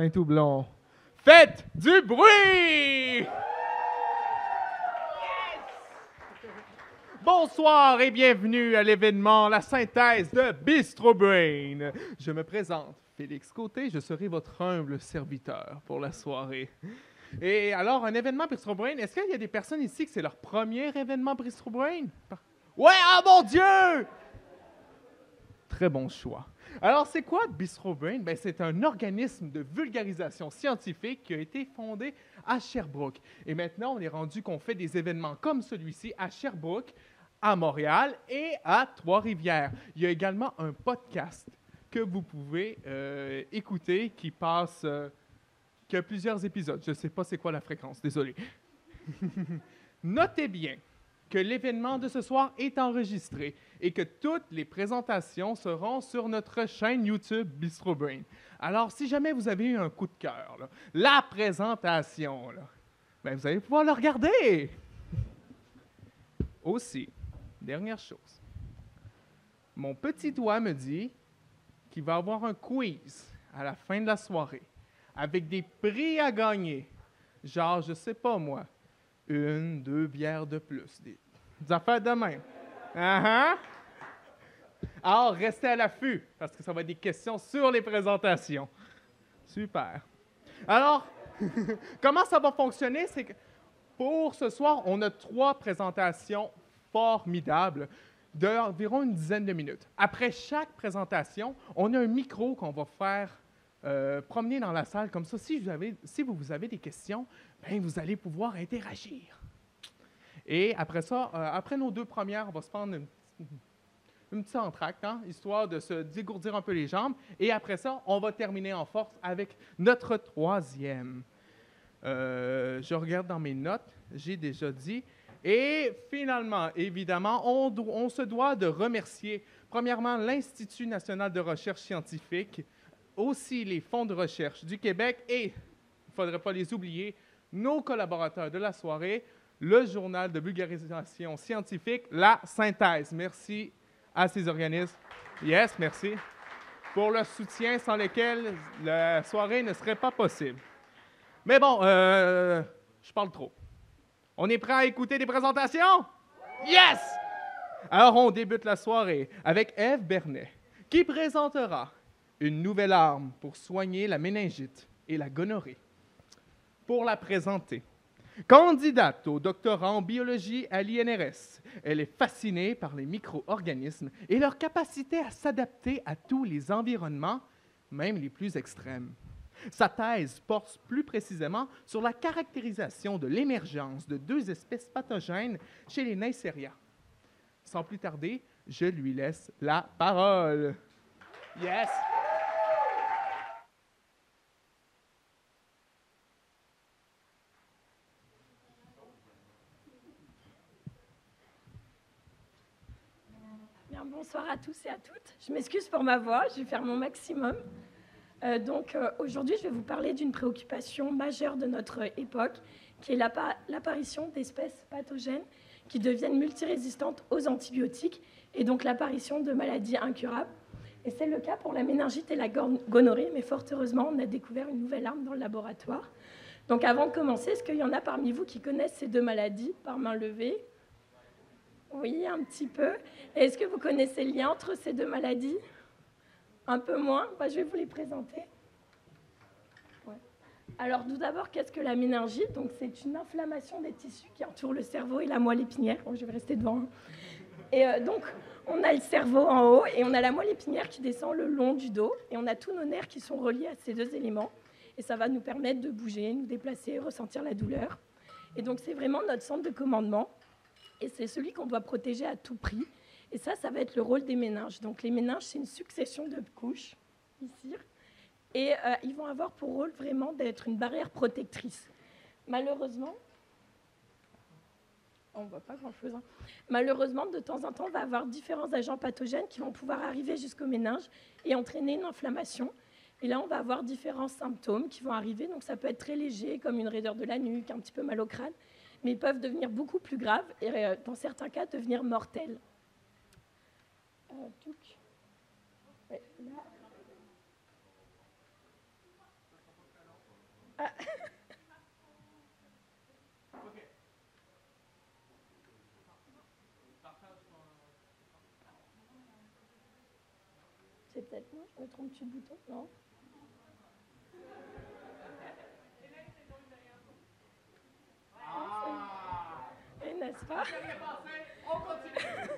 Saint-Houblon. Faites du bruit! Bonsoir et bienvenue à l'événement La Synthèse de Bistro Brain. Je me présente, Félix Côté, je serai votre humble serviteur pour la soirée. Et alors, un événement Bistro Brain, est-ce qu'il y a des personnes ici que c'est leur premier événement Bistro Brain? Ouais, ah mon Dieu! Très bon choix. Alors, c'est quoi Bistro Brain? Ben, c'est un organisme de vulgarisation scientifique qui a été fondé à Sherbrooke. Et maintenant, on est rendu qu'on fait des événements comme celui-ci à Sherbrooke, à Montréal et à Trois-Rivières. Il y a également un podcast que vous pouvez écouter qui passe, qui a plusieurs épisodes. Je ne sais pas c'est quoi la fréquence, désolé. Notez bien que l'événement de ce soir est enregistré et que toutes les présentations seront sur notre chaîne YouTube Bistro Brain. Alors, si jamais vous avez eu un coup de cœur, là, la présentation, là, ben, vous allez pouvoir le regarder. Aussi, dernière chose, mon petit doigt me dit qu'il va y avoir un quiz à la fin de la soirée avec des prix à gagner. Genre, je sais pas moi, 1, 2 bières de plus. Des affaires de même. Alors, restez à l'affût, parce que ça va être des questions sur les présentations. Super. Alors, comment ça va fonctionner? C'est que pour ce soir, on a 3 présentations formidables d'environ une dizaine de minutes. Après chaque présentation, on a un micro qu'on va faire promener dans la salle. Comme ça, si vous avez des questions, ben, vous allez pouvoir interagir. Et après ça, après nos 2 premières, on va se prendre une petite entracte, hein, histoire de se dégourdir un peu les jambes. Et après ça, on va terminer en force avec notre 3e. Je regarde dans mes notes, j'ai déjà dit. Et finalement, évidemment, on se doit de remercier, premièrement, l'Institut national de recherche scientifique, aussi les fonds de recherche du Québec et, il ne faudrait pas les oublier, nos collaborateurs de la soirée, le journal de vulgarisation scientifique, La Synthèse. Merci à ces organismes. Yes, merci. Pour le soutien sans lequel la soirée ne serait pas possible. Mais bon, je parle trop. On est prêt à écouter des présentations? Yes! Alors, on débute la soirée avec Ève Bernet, qui présentera une nouvelle arme pour soigner la méningite et la gonorrhée. Pour la présenter, candidate au doctorat en biologie à l'INRS, elle est fascinée par les micro-organismes et leur capacité à s'adapter à tous les environnements, même les plus extrêmes. Sa thèse porte plus précisément sur la caractérisation de l'émergence de 2 espèces pathogènes chez les Neisseria. Sans plus tarder, je lui laisse la parole. Yes! Bien, bonsoir à tous et à toutes. Je m'excuse pour ma voix, je vais faire mon maximum. Aujourd'hui, je vais vous parler d'une préoccupation majeure de notre époque, qui est l'apparition d'espèces pathogènes qui deviennent multirésistantes aux antibiotiques et donc l'apparition de maladies incurables. Et c'est le cas pour la méningite et la gonorrhée, mais fort heureusement, on a découvert une nouvelle arme dans le laboratoire. Donc avant de commencer, est-ce qu'il y en a parmi vous qui connaissent ces 2 maladies par main levée? Oui, un petit peu. Est-ce que vous connaissez le lien entre ces 2 maladies? Un peu moins, je vais vous les présenter. Ouais. Alors, tout d'abord, qu'est-ce que la méningite? Donc, c'est une inflammation des tissus qui entourent le cerveau et la moelle épinière. Bon, je vais rester devant. Et donc, on a le cerveau en haut et on a la moelle épinière qui descend le long du dos. Et on a tous nos nerfs qui sont reliés à ces 2 éléments. Et ça va nous permettre de bouger, nous déplacer, ressentir la douleur. Et donc, c'est vraiment notre centre de commandement. Et c'est celui qu'on doit protéger à tout prix. Et ça va être le rôle des méninges. Donc les méninges, c'est une succession de couches, ici. Et ils vont avoir pour rôle vraiment d'être une barrière protectrice. Malheureusement, on ne voit pas grand-chose. Hein. Malheureusement, de temps en temps, on va avoir différents agents pathogènes qui vont pouvoir arriver jusqu'au méninge et entraîner une inflammation. Et là, on va avoir différents symptômes qui vont arriver. Donc ça peut être très léger, comme une raideur de la nuque, un petit peu mal au crâne. Mais ils peuvent devenir beaucoup plus graves et dans certains cas, devenir mortels. Ouais, là. Ah. C'est peut-être moi, je me trompe-tu de bouton? Non. Et n'est-ce pas? On continue.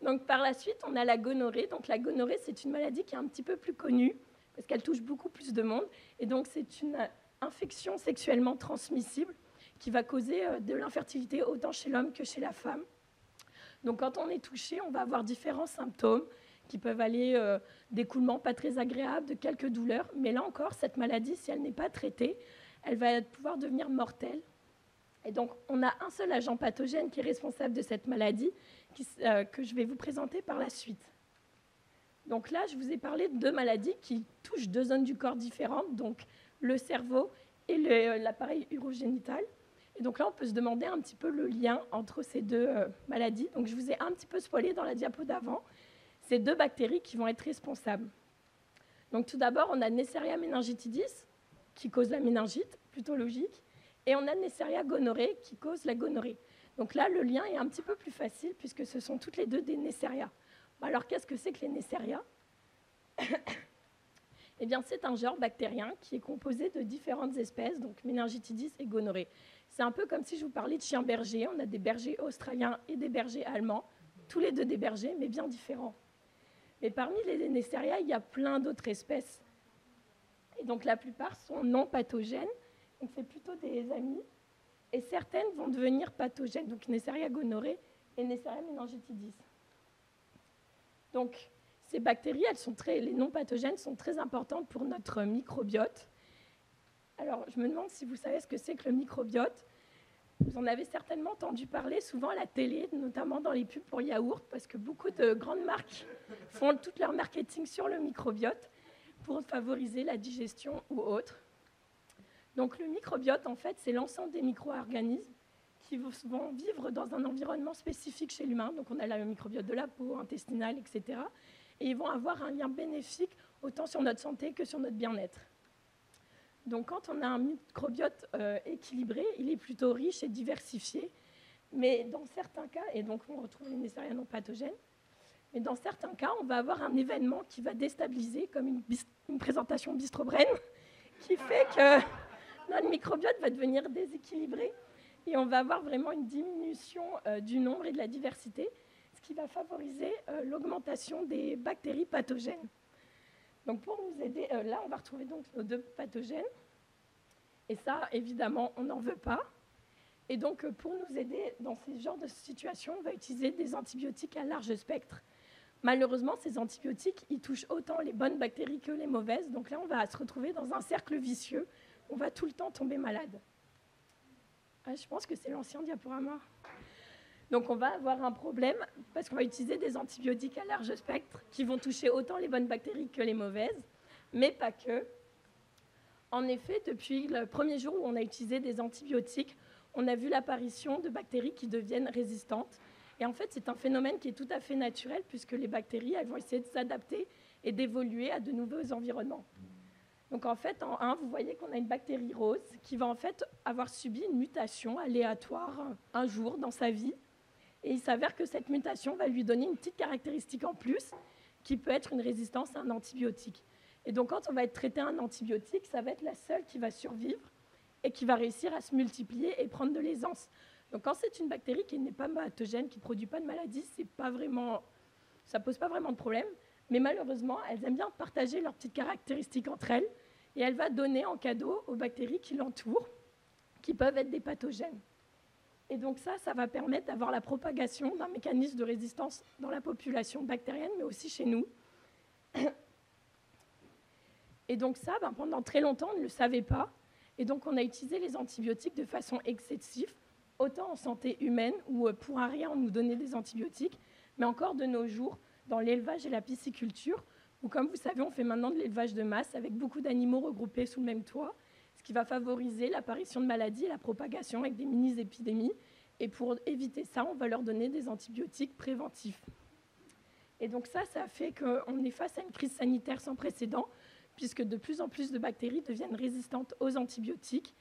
Donc par la suite, on a la gonorrhée. Donc la gonorrhée, c'est une maladie qui est un petit peu plus connue parce qu'elle touche beaucoup plus de monde. Et donc c'est une infection sexuellement transmissible qui va causer de l'infertilité autant chez l'homme que chez la femme. Donc quand on est touché, on va avoir différents symptômes qui peuvent aller d'écoulements pas très agréables, de quelques douleurs. Mais là encore, cette maladie, si elle n'est pas traitée, elle va pouvoir devenir mortelle. Et donc, on a un seul agent pathogène qui est responsable de cette maladie, que je vais vous présenter par la suite. Donc là, je vous ai parlé de 2 maladies qui touchent 2 zones du corps différentes, donc le cerveau et l'appareil urogénital. Et donc là, on peut se demander un petit peu le lien entre ces 2 maladies. Donc je vous ai un petit peu spoilé dans la diapo d'avant. Ces 2 bactéries qui vont être responsables. Donc tout d'abord, on a Neisseria meningitidis, qui cause la méningite, plutôt logique. Et on a Neisseria gonorrhoeae qui cause la gonorrhée. Donc là, le lien est un petit peu plus facile puisque ce sont toutes les 2 des Neisseria. Alors, qu'est-ce que c'est que les Neisseria? Eh bien, c'est un genre bactérien qui est composé de différentes espèces, donc méningitidis et gonorrhée. C'est un peu comme si je vous parlais de chiens bergers. On a des bergers australiens et des bergers allemands, tous les 2 des bergers, mais bien différents. Mais parmi les Neisseria, il y a plein d'autres espèces. Et donc, la plupart sont non pathogènes. Donc, c'est plutôt des amis. Et certaines vont devenir pathogènes, donc Neisseria gonorrhoeae et Neisseria meningitidis. Donc, ces bactéries, les non pathogènes, sont très importantes pour notre microbiote. Alors, je me demande si vous savez ce que c'est que le microbiote. Vous en avez certainement entendu parler souvent à la télé, notamment dans les pubs pour yaourt, parce que beaucoup de grandes marques font tout leur marketing sur le microbiote pour favoriser la digestion ou autre. Donc le microbiote, en fait, c'est l'ensemble des micro-organismes qui vont vivre dans un environnement spécifique chez l'humain. Donc on a le microbiote de la peau, intestinal, etc. Et ils vont avoir un lien bénéfique autant sur notre santé que sur notre bien-être. Donc quand on a un microbiote équilibré, il est plutôt riche et diversifié. Mais dans certains cas, et donc on retrouve les Neisseria non pathogènes, mais dans certains cas, on va avoir un événement qui va déstabiliser, comme une présentation Bistro-Brain, qui fait que notre microbiote va devenir déséquilibré et on va avoir vraiment une diminution du nombre et de la diversité, ce qui va favoriser l'augmentation des bactéries pathogènes. Donc pour nous aider, là on va retrouver donc nos 2 pathogènes. Et ça, évidemment, on n'en veut pas. Et donc pour nous aider dans ce genre de situation, on va utiliser des antibiotiques à large spectre. Malheureusement, ces antibiotiques, ils touchent autant les bonnes bactéries que les mauvaises. Donc là, on va se retrouver dans un cercle vicieux. On va tout le temps tomber malade. Ah, je pense que c'est l'ancien diaporama. Donc on va avoir un problème parce qu'on va utiliser des antibiotiques à large spectre qui vont toucher autant les bonnes bactéries que les mauvaises, mais pas que. En effet, depuis le premier jour où on a utilisé des antibiotiques, on a vu l'apparition de bactéries qui deviennent résistantes. Et en fait, c'est un phénomène qui est tout à fait naturel puisque les bactéries, elles vont essayer de s'adapter et d'évoluer à de nouveaux environnements. Donc en fait, en 1, vous voyez qu'on a une bactérie rose qui va en fait avoir subi une mutation aléatoire un jour dans sa vie. Et il s'avère que cette mutation va lui donner une petite caractéristique en plus qui peut être une résistance à un antibiotique. Et donc quand on va être traité à un antibiotique, ça va être la seule qui va survivre et qui va réussir à se multiplier et prendre de l'aisance. Donc quand c'est une bactérie qui n'est pas pathogène, qui ne produit pas de maladie, ça ne pose pas vraiment de problème. Mais malheureusement, elles aiment bien partager leurs petites caractéristiques entre elles. Et elle va donner en cadeau aux bactéries qui l'entourent, qui peuvent être des pathogènes. Et donc ça va permettre d'avoir la propagation d'un mécanisme de résistance dans la population bactérienne, mais aussi chez nous. Et donc ça, pendant très longtemps, on ne le savait pas. Et donc on a utilisé les antibiotiques de façon excessive, autant en santé humaine, où pour un rien on nous donnait des antibiotiques, mais encore de nos jours, dans l'élevage et la pisciculture, où, comme vous savez, on fait maintenant de l'élevage de masse avec beaucoup d'animaux regroupés sous le même toit, ce qui va favoriser l'apparition de maladies et la propagation avec des mini-épidémies. Et pour éviter ça, on va leur donner des antibiotiques préventifs. Et donc ça a fait qu'on est face à une crise sanitaire sans précédent, puisque de plus en plus de bactéries deviennent résistantes aux antibiotiques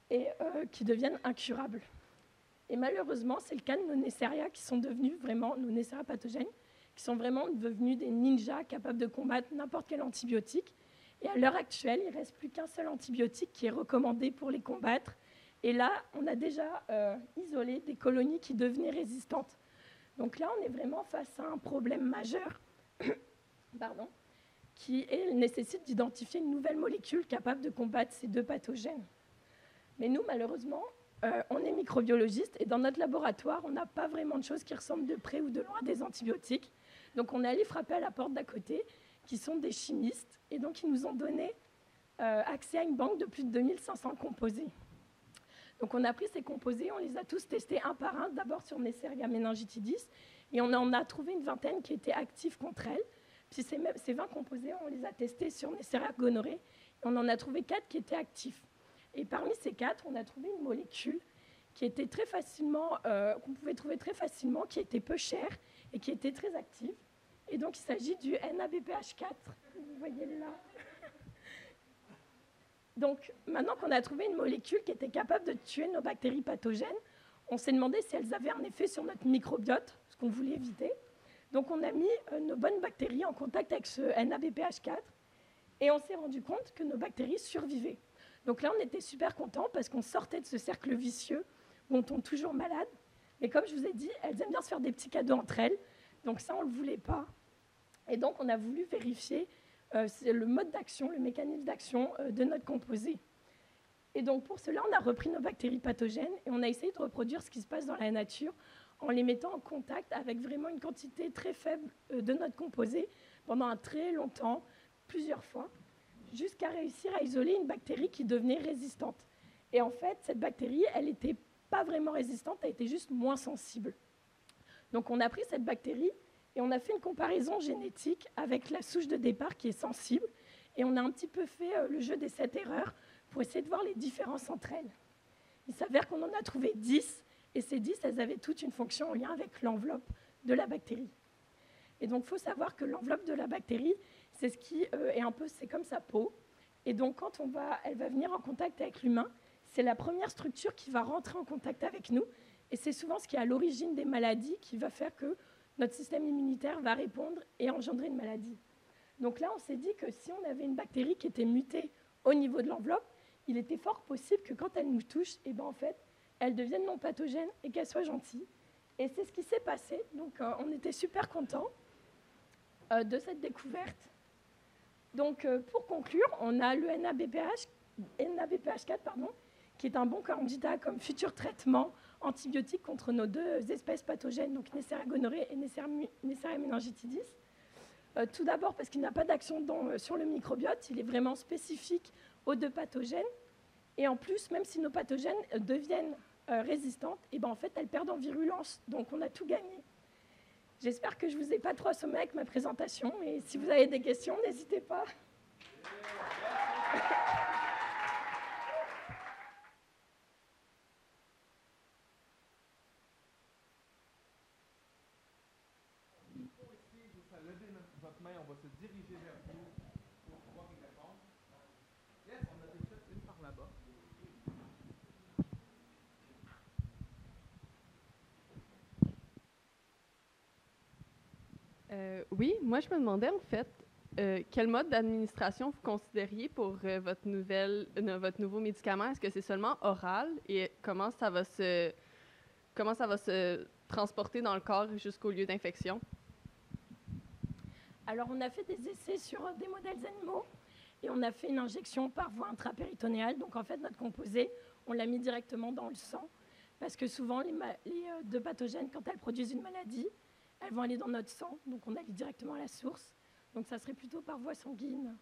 et qui deviennent incurables. Et malheureusement, c'est le cas de nos Neisseria qui sont devenus vraiment, nos Neisseria pathogènes, qui sont vraiment devenus des ninjas capables de combattre n'importe quel antibiotique. Et à l'heure actuelle, il ne reste plus qu'un seul antibiotique qui est recommandé pour les combattre. Et là, on a déjà isolé des colonies qui devenaient résistantes. Donc là, on est vraiment face à un problème majeur pardon, qui nécessite d'identifier une nouvelle molécule capable de combattre ces deux pathogènes. Mais nous, malheureusement, on est microbiologiste et dans notre laboratoire, on n'a pas vraiment de choses qui ressemblent de près ou de loin à des antibiotiques. Donc on est allé frapper à la porte d'à côté, qui sont des chimistes, et donc ils nous ont donné accès à une banque de plus de 2500 composés. Donc on a pris ces composés, on les a tous testés un par un, d'abord sur Neisseria meningitidis, et on en a trouvé une vingtaine qui étaient actifs contre elles. Puis ces 20 composés, on les a testés sur Neisseria gonorrhoeae, et on en a trouvé 4 qui étaient actifs. Et parmi ces 4, on a trouvé une molécule qui était très facilement, qu'on pouvait trouver très facilement, qui était peu chère et qui était très active. Et donc il s'agit du NABPH4, vous voyez là. Donc, maintenant qu'on a trouvé une molécule qui était capable de tuer nos bactéries pathogènes, on s'est demandé si elles avaient un effet sur notre microbiote, ce qu'on voulait éviter. Donc, on a mis nos bonnes bactéries en contact avec ce NABPH4 et on s'est rendu compte que nos bactéries survivaient. Donc là, on était super contents parce qu'on sortait de ce cercle vicieux où on tombe toujours malade. Mais comme je vous ai dit, elles aiment bien se faire des petits cadeaux entre elles. Donc ça, on ne le voulait pas. Et donc, on a voulu vérifier le mode d'action, le mécanisme d'action de notre composé. Et donc, pour cela, on a repris nos bactéries pathogènes et on a essayé de reproduire ce qui se passe dans la nature en les mettant en contact avec vraiment une quantité très faible de notre composé pendant un très long temps, plusieurs fois, jusqu'à réussir à isoler une bactérie qui devenait résistante. Et en fait, cette bactérie, elle n'était pas vraiment résistante, elle était juste moins sensible. Donc, on a pris cette bactérie et on a fait une comparaison génétique avec la souche de départ qui est sensible. Et on a un petit peu fait le jeu des 7 erreurs pour essayer de voir les différences entre elles. Il s'avère qu'on en a trouvé 10. Et ces 10, elles avaient toutes une fonction en lien avec l'enveloppe de la bactérie. Et donc, il faut savoir que l'enveloppe de la bactérie, c'est ce qui est un peu, c'est comme sa peau. Et donc, quand elle va venir en contact avec l'humain, c'est la première structure qui va rentrer en contact avec nous. Et c'est souvent ce qui est à l'origine des maladies qui va faire que notre système immunitaire va répondre et engendrer une maladie. Donc là, on s'est dit que si on avait une bactérie qui était mutée au niveau de l'enveloppe, il était fort possible que quand elle nous touche, eh ben, en fait, elle devienne non pathogène et qu'elle soit gentille. Et c'est ce qui s'est passé. Donc, on était super contents de cette découverte. Donc, pour conclure, on a le NABPH4, qui est un bon candidat comme futur traitement antibiotique contre nos deux espèces pathogènes, donc Neisseria gonorrhoeae et Neisseria meningitidis. Tout d'abord parce qu'il n'a pas d'action sur le microbiote, il est vraiment spécifique aux deux pathogènes. Et en plus, même si nos pathogènes deviennent résistantes, et ben en fait, elles perdent en virulence. Donc, on a tout gagné. J'espère que je ne vous ai pas trop assommé avec ma présentation. Et si vous avez des questions, n'hésitez pas. Il faut ici juste lever votre main, on va se diriger vers vous pour pouvoir y répondre. Yes, on a déjà une par là-bas. Oui, moi je me demandais en fait quel mode d'administration vous considériez pour votre nouveau médicament. Est-ce que c'est seulement oral et comment ça va se transporter dans le corps jusqu'au lieu d'infection? Alors, on a fait des essais sur des modèles animaux et on a fait une injection par voie intrapéritonéale. Donc, en fait, notre composé, on l'a mis directement dans le sang parce que souvent, les deux pathogènes, quand elles produisent une maladie, elles vont aller dans notre sang. Donc, on allait directement à la source. Donc, ça serait plutôt par voie sanguine.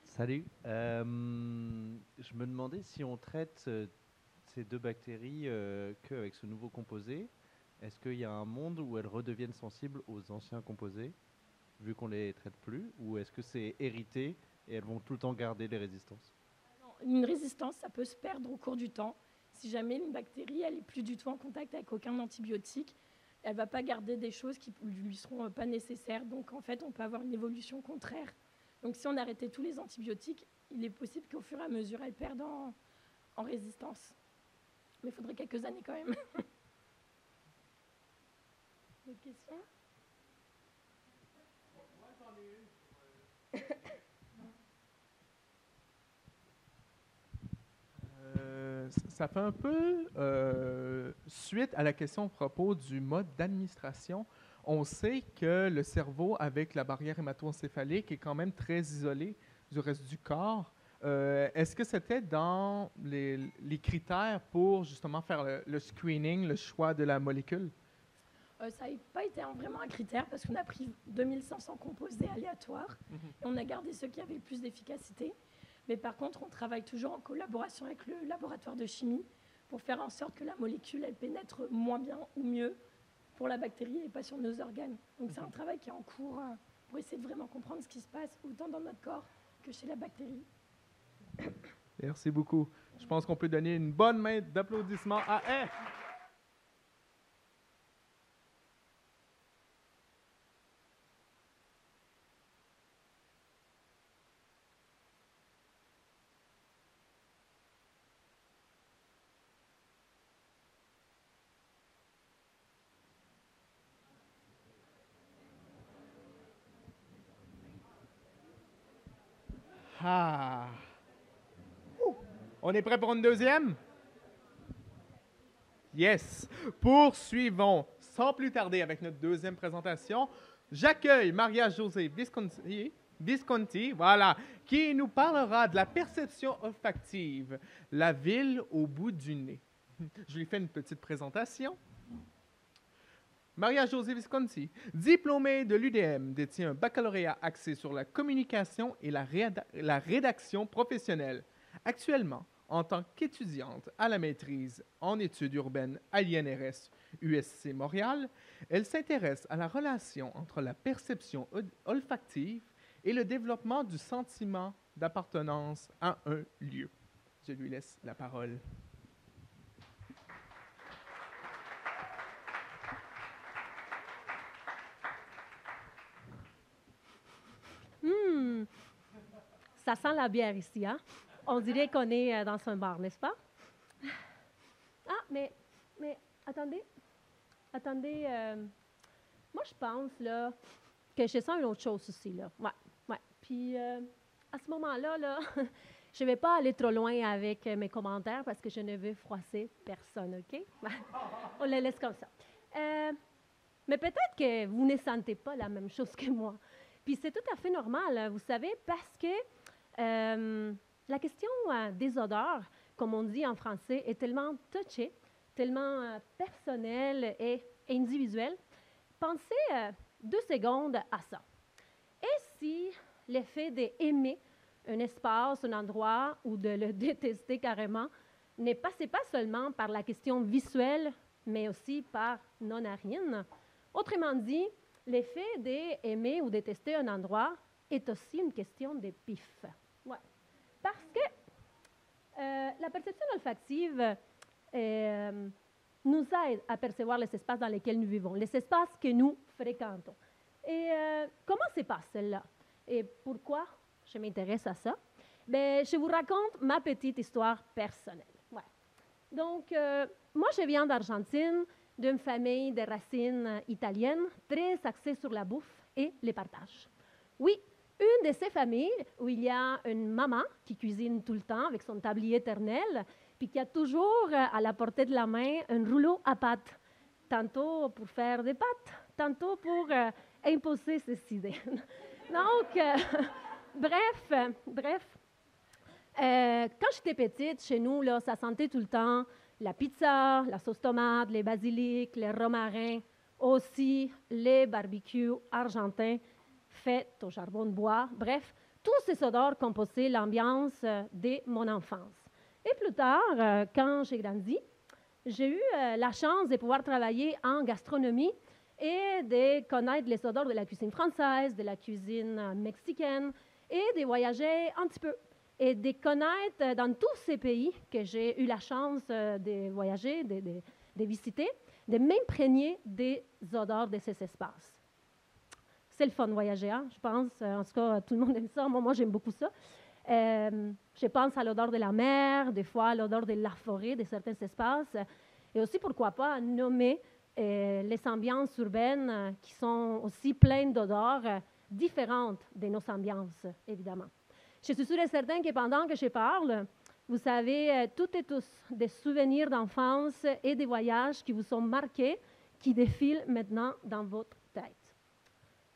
Salut. Je me demandais si on traite ces deux bactéries qu'avec ce nouveau composé. Est-ce qu'il y a un monde où elles redeviennent sensibles aux anciens composés, vu qu'on les traite plus, ou est-ce que c'est hérité et elles vont tout le temps garder les résistances? Une résistance, ça peut se perdre au cours du temps. Si jamais une bactérie, elle n'est plus du tout en contact avec aucun antibiotique, elle ne va pas garder des choses qui ne lui seront pas nécessaires. Donc, en fait, on peut avoir une évolution contraire. Donc, si on arrêtait tous les antibiotiques, il est possible qu'au fur et à mesure, elle perde en résistance. Mais il faudrait quelques années quand même. D'autres questions? Moi, j'en ai une. Ça fait un peu suite à la question à propos du mode d'administration. On sait que le cerveau, avec la barrière hémato-encéphalique, est quand même très isolé du reste du corps. Est-ce que c'était dans les critères pour justement faire le screening, le choix de la molécule? Ça n'a pas été vraiment un critère parce qu'on a pris 2500 composés aléatoires et on a gardé ceux qui avaient le plus d'efficacité. Mais par contre, on travaille toujours en collaboration avec le laboratoire de chimie pour faire en sorte que la molécule, elle pénètre moins bien ou mieux pour la bactérie et pas sur nos organes. Donc c'est un travail qui est en cours pour essayer de vraiment comprendre ce qui se passe autant dans notre corps que chez la bactérie. Merci beaucoup. Je pense qu'on peut donner une bonne main d'applaudissements à elle. Ah. On est prêt pour une deuxième? Yes. Poursuivons sans plus tarder avec notre deuxième présentation. J'accueille Maria-Josée Visconti, voilà, qui nous parlera de la perception olfactive, la ville au bout du nez. Je lui fais une petite présentation. Maria-Josée Visconti, diplômée de l'UDM, détient un baccalauréat axé sur la communication et la rédaction professionnelle. Actuellement, en tant qu'étudiante à la maîtrise en études urbaines à l'INRS USC Montréal, elle s'intéresse à la relation entre la perception olfactive et le développement du sentiment d'appartenance à un lieu. Je lui laisse la parole. Ça sent la bière ici, hein? On dirait qu'on est dans un bar, n'est-ce pas? Ah, mais attendez. Moi, je pense, là, que je sens une autre chose aussi, là. Ouais. Puis, à ce moment-là, là, je ne vais pas aller trop loin avec mes commentaires parce que je ne veux froisser personne, OK? On les laisse comme ça. Mais peut-être que vous ne sentez pas la même chose que moi. Puis c'est tout à fait normal, vous savez, parce que la question des odeurs, comme on dit en français, est tellement touchée, tellement personnelle et individuelle. Pensez 2 secondes à ça. Et si l'effet d'aimer un espace, un endroit, ou de le détester carrément, ne passait pas seulement par la question visuelle, mais aussi par non-arienne? Autrement dit, l'effet d'aimer ou détester un endroit est aussi une question de pif. Ouais. Parce que la perception olfactive nous aide à percevoir les espaces dans lesquels nous vivons, les espaces que nous fréquentons. Et comment se passe celle-là? Et pourquoi je m'intéresse à ça? Bien, je vous raconte ma petite histoire personnelle. Ouais. Donc, moi, je viens d'Argentine, d'une famille de racines italiennes, très axée sur la bouffe et les partages. Oui, une de ces familles où il y a une maman qui cuisine tout le temps avec son tablier éternel, puis qui a toujours à la portée de la main un rouleau à pâtes, tantôt pour faire des pâtes, tantôt pour imposer ses idées. Donc, bref, quand j'étais petite, chez nous, là, ça sentait tout le temps la pizza, la sauce tomate, les basilics, les romarins, aussi les barbecues argentins faits au charbon de bois. Bref, tous ces odeurs composaient l'ambiance de mon enfance. Et plus tard, quand j'ai grandi, j'ai eu la chance de pouvoir travailler en gastronomie et de connaître les odeurs de la cuisine française, de la cuisine mexicaine et de voyager un petit peu. et de connaître dans tous ces pays que j'ai eu la chance de voyager, de visiter, de m'imprégner des odeurs de ces espaces. C'est le fun de voyager, hein? Je pense. En tout cas, tout le monde aime ça. Moi j'aime beaucoup ça. Je pense à l'odeur de la mer, des fois à l'odeur de la forêt, de certains espaces. Et aussi, pourquoi pas, nommer les ambiances urbaines qui sont aussi pleines d'odeurs différentes de nos ambiances, évidemment. Je suis sûre et certaine que pendant que je parle, vous avez toutes et tous des souvenirs d'enfance et des voyages qui vous sont marqués, qui défilent maintenant dans votre tête.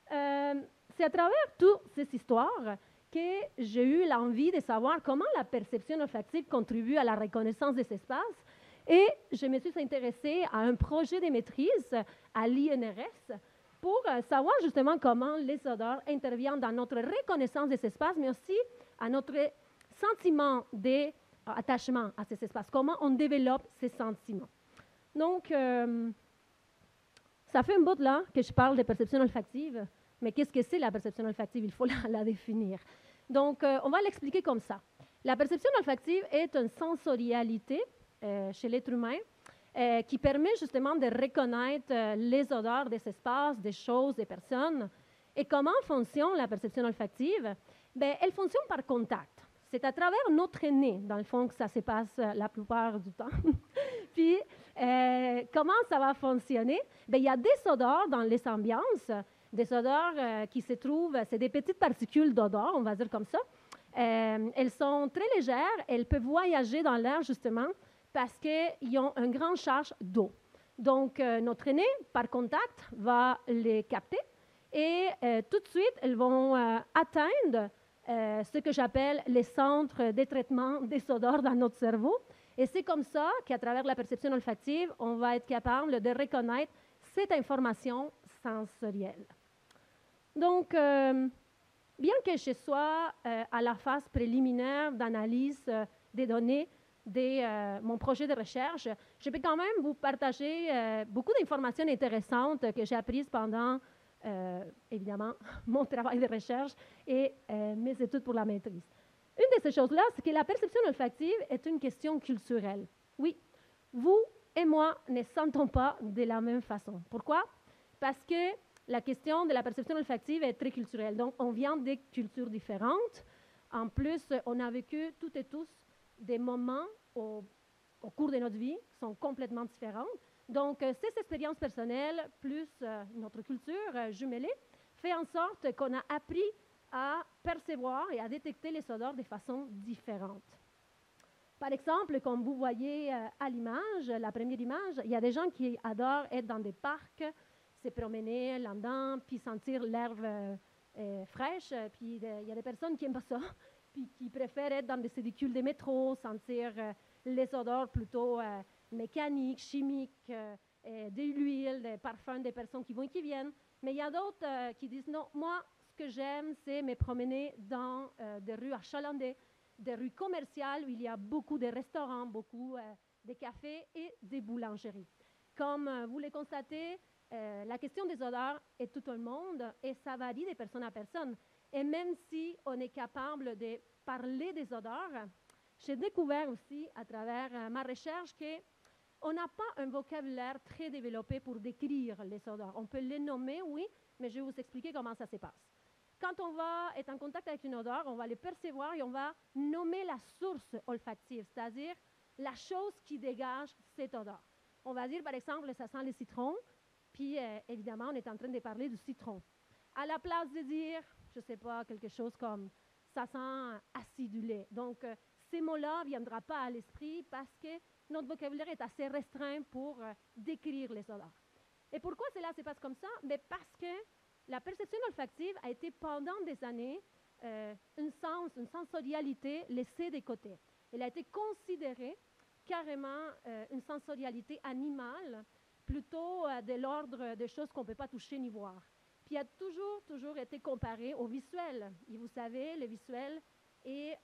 C'est à travers toutes ces histoires que j'ai eu l'envie de savoir comment la perception olfactive contribue à la reconnaissance des espaces. Et je me suis intéressée à un projet de maîtrise à l'INRS pour savoir justement comment les odeurs interviennent dans notre reconnaissance des espaces, mais aussi à notre sentiment d'attachement à ces espaces, comment on développe ces sentiments. Donc, ça fait un bout là que je parle de perception olfactive, mais qu'est-ce que c'est la perception olfactive? Il faut la définir. Donc, on va l'expliquer comme ça. La perception olfactive est une sensorialité chez l'être humain qui permet justement de reconnaître les odeurs des espaces, des choses, des personnes. Et comment fonctionne la perception olfactive? Bien, elle fonctionne par contact. C'est à travers notre nez, dans le fond, que ça se passe la plupart du temps. Puis, comment ça va fonctionner? Bien, il y a des odeurs dans les ambiances, des odeurs qui se trouvent, c'est des petites particules d'odeur, on va dire comme ça. Elles sont très légères, elles peuvent voyager dans l'air justement parce qu'ils ont une grande charge d'eau. Donc, notre nez, par contact, va les capter et tout de suite, elles vont atteindre ce que j'appelle les centres de traitement des odeurs dans notre cerveau. Et c'est comme ça qu'à travers la perception olfactive, on va être capable de reconnaître cette information sensorielle. Donc, bien que je sois à la phase préliminaire d'analyse des données de mon projet de recherche, je peux quand même vous partager beaucoup d'informations intéressantes que j'ai apprises pendant, évidemment, mon travail de recherche et mes études pour la maîtrise. Une de ces choses-là, c'est que la perception olfactive est une question culturelle. Oui, vous et moi ne sentons pas de la même façon. Pourquoi? Parce que la question de la perception olfactive est très culturelle. Donc, on vient de cultures différentes. En plus, on a vécu toutes et tous des moments au cours de notre vie qui sont complètement différents. Donc, ces expériences personnelles plus notre culture jumelée fait en sorte qu'on a appris à percevoir et à détecter les odeurs de façon différente. Par exemple, comme vous voyez à l'image, la première image, il y a des gens qui adorent être dans des parcs, se promener là-dedans, puis sentir l'herbe fraîche. Puis il y a des personnes qui n'aiment pas ça, puis qui préfèrent être dans des véhicules de métro, sentir les odeurs plutôt mécaniques, chimiques, de l'huile, des parfums des personnes qui vont et qui viennent. Mais il y a d'autres qui disent non, moi, ce que j'aime, c'est me promener dans des rues achalandées, des rues commerciales où il y a beaucoup de restaurants, beaucoup de cafés et des boulangeries. Comme vous le constatez, la question des odeurs est tout un monde et ça varie de personne à personne. Et même si on est capable de parler des odeurs, j'ai découvert aussi à travers ma recherche qu'on n'a pas un vocabulaire très développé pour décrire les odeurs. On peut les nommer, oui, mais je vais vous expliquer comment ça se passe. Quand on va être en contact avec une odeur, on va les percevoir et on va nommer la source olfactive, c'est-à-dire la chose qui dégage cette odeur. On va dire, par exemple, ça sent le citron, puis évidemment, on est en train de parler du citron. À la place de dire, je ne sais pas, quelque chose comme ça sent acidulé. Donc, ces mots-là ne viendront pas à l'esprit parce que notre vocabulaire est assez restreint pour décrire les odeurs. Et pourquoi cela se passe comme ça? Mais parce que la perception olfactive a été pendant des années une sensorialité laissée de côté. Elle a été considérée carrément une sensorialité animale, plutôt de l'ordre des choses qu'on ne peut pas toucher ni voir. Puis a toujours été comparé au visuel. Et vous savez, le visuel est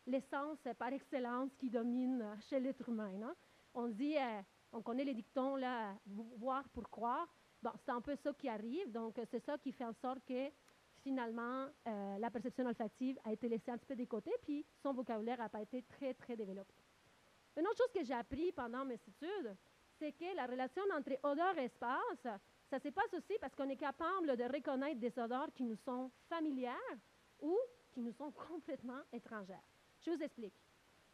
l'essence par excellence qui domine chez l'être humain. Non? On dit, on connaît les dictons, là, voir pour croire. Bon, c'est un peu ça qui arrive. Donc, c'est ça qui fait en sorte que finalement, la perception olfactive a été laissée un petit peu de côté, puis son vocabulaire n'a pas été très, très développé. Une autre chose que j'ai appris pendant mes études, c'est que la relation entre odeur et espace, ça se passe aussi parce qu'on est capable de reconnaître des odeurs qui nous sont familières ou qui nous sont complètement étrangères. Je vous explique.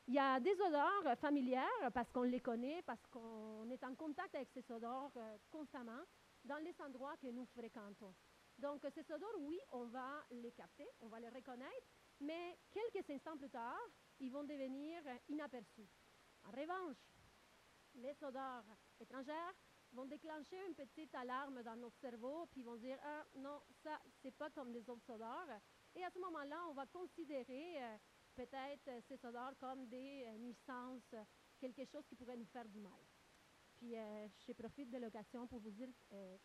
Il y a des odeurs familières parce qu'on les connaît, parce qu'on est en contact avec ces odeurs constamment dans les endroits que nous fréquentons. Donc, ces odeurs, oui, on va les capter, on va les reconnaître, mais quelques instants plus tard, ils vont devenir inaperçus. En revanche, les odeurs étrangères vont déclencher une petite alarme dans notre cerveau, puis ils vont dire ah, non, ça, c'est pas comme les autres odeurs. Et à ce moment-là, on va considérer peut-être ces odeurs comme des nuisances, quelque chose qui pourrait nous faire du mal. Puis, je profite de l'occasion pour vous dire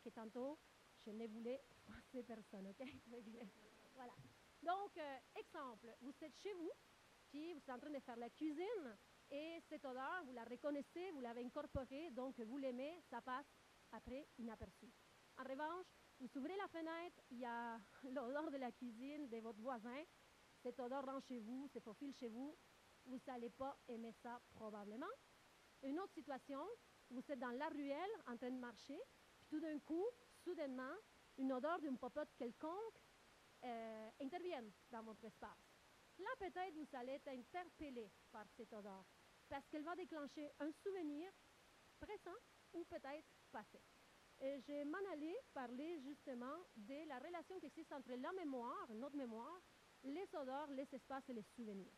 que tantôt, je ne voulais froisser personne, OK? Voilà. Donc, exemple, vous êtes chez vous, puis vous êtes en train de faire la cuisine, et cette odeur, vous la reconnaissez, vous l'avez incorporée, donc vous l'aimez, ça passe après inaperçu. En revanche, vous ouvrez la fenêtre, il y a l'odeur de la cuisine de votre voisin, cette odeur rentre chez vous, se faufile chez vous, vous n'allez pas aimer ça probablement. Une autre situation, vous êtes dans la ruelle en train de marcher, puis tout d'un coup, soudainement, une odeur d'une popote quelconque intervient dans votre espace. Là, peut-être, vous allez être interpellé par cette odeur, parce qu'elle va déclencher un souvenir présent ou peut-être passé. Et je m'en allais parler justement de la relation qui existe entre la mémoire, notre mémoire, les odeurs, les espaces et les souvenirs.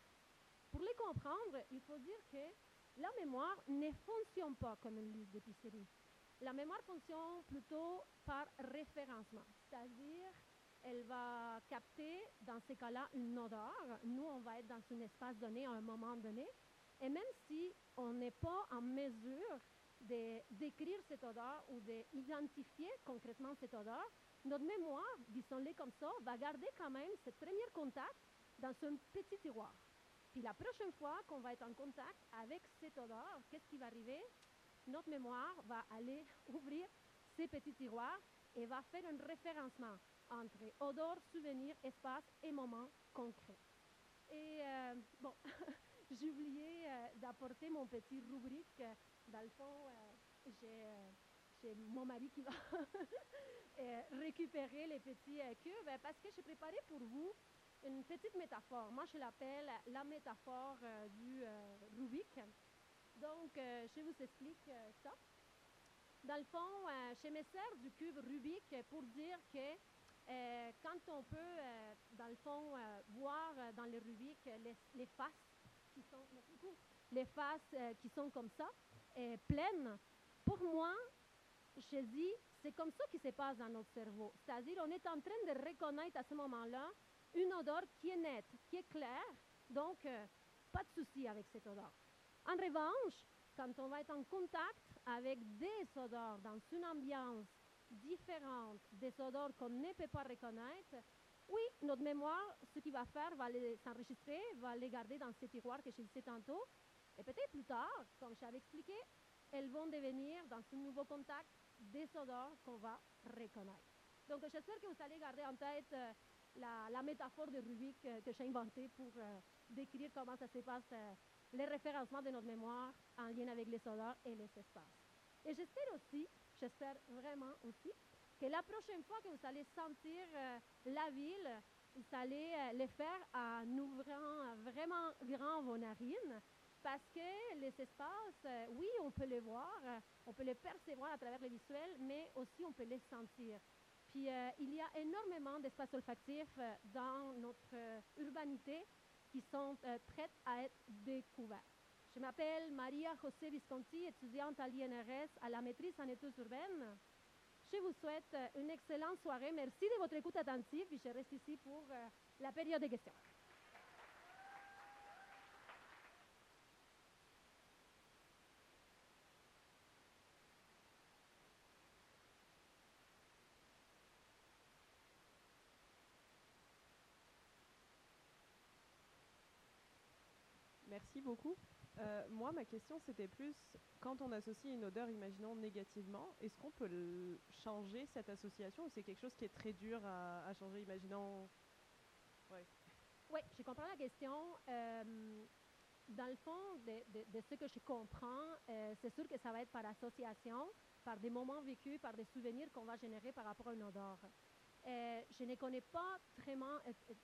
Pour les comprendre, il faut dire que la mémoire ne fonctionne pas comme une liste d'épicerie. La mémoire fonctionne plutôt par référencement, c'est-à-dire elle va capter, dans ces cas-là, une odeur. Nous, on va être dans un espace donné à un moment donné. Et même si on n'est pas en mesure de décrire cette odeur ou d'identifier concrètement cette odeur, notre mémoire, disons-le comme ça, va garder quand même ce premier contact dans un petit tiroir. Puis la prochaine fois qu'on va être en contact avec cette odeur, qu'est-ce qui va arriver? Notre mémoire va aller ouvrir ces petits tiroirs et va faire un référencement entre odeur, souvenir, espace et moment concret. Et bon, j'ai oublié d'apporter mon petit rubrique. Dans le fond, j'ai mon mari qui va récupérer les petits cubes parce que j'ai préparé pour vous une petite métaphore. Moi, je l'appelle la métaphore du Rubik. Donc, je vous explique ça. Dans le fond, je me sers du cube Rubik pour dire que quand on peut, dans le fond, voir dans le Rubik les faces qui sont, merci beaucoup, les faces qui sont comme ça, pleines, pour moi, je dis, c'est comme ça qui se passe dans notre cerveau. C'est-à-dire, on est en train de reconnaître à ce moment-là une odeur qui est nette, qui est claire, donc pas de souci avec cette odeur. En revanche, quand on va être en contact avec des odeurs dans une ambiance différente, des odeurs qu'on ne peut pas reconnaître, oui, notre mémoire, ce qu'il va faire, va les s'enregistrer, va les garder dans ces tiroirs que je disais tantôt, et peut-être plus tard, comme j'avais expliqué, elles vont devenir, dans ce nouveau contact, des odeurs qu'on va reconnaître. Donc, j'espère que vous allez garder en tête la métaphore de Rubik que j'ai inventée pour décrire comment ça se passe, les référencements de notre mémoire en lien avec les odeurs et les espaces. Et j'espère vraiment aussi, que la prochaine fois que vous allez sentir la ville, vous allez le faire en ouvrant vraiment grand vos narines, parce que les espaces, oui, on peut les voir, on peut les percevoir à travers les visuels, mais aussi on peut les sentir. Puis il y a énormément d'espaces olfactifs dans notre urbanité qui sont prêtes à être découverts. Je m'appelle Maria José Visconti, étudiante à l'INRS à la maîtrise en études urbaines. Je vous souhaite une excellente soirée. Merci de votre écoute attentive. Puis je reste ici pour la période de questions. Merci beaucoup. Moi, ma question, c'était plus, quand on associe une odeur, imaginons, négativement, est-ce qu'on peut changer cette association ou c'est quelque chose qui est très dur à changer, imaginons... Ouais. Oui, je comprends la question. Dans le fond, de ce que je comprends, c'est sûr que ça va être par association, par des moments vécus, par des souvenirs qu'on va générer par rapport à une odeur. Je ne connais pas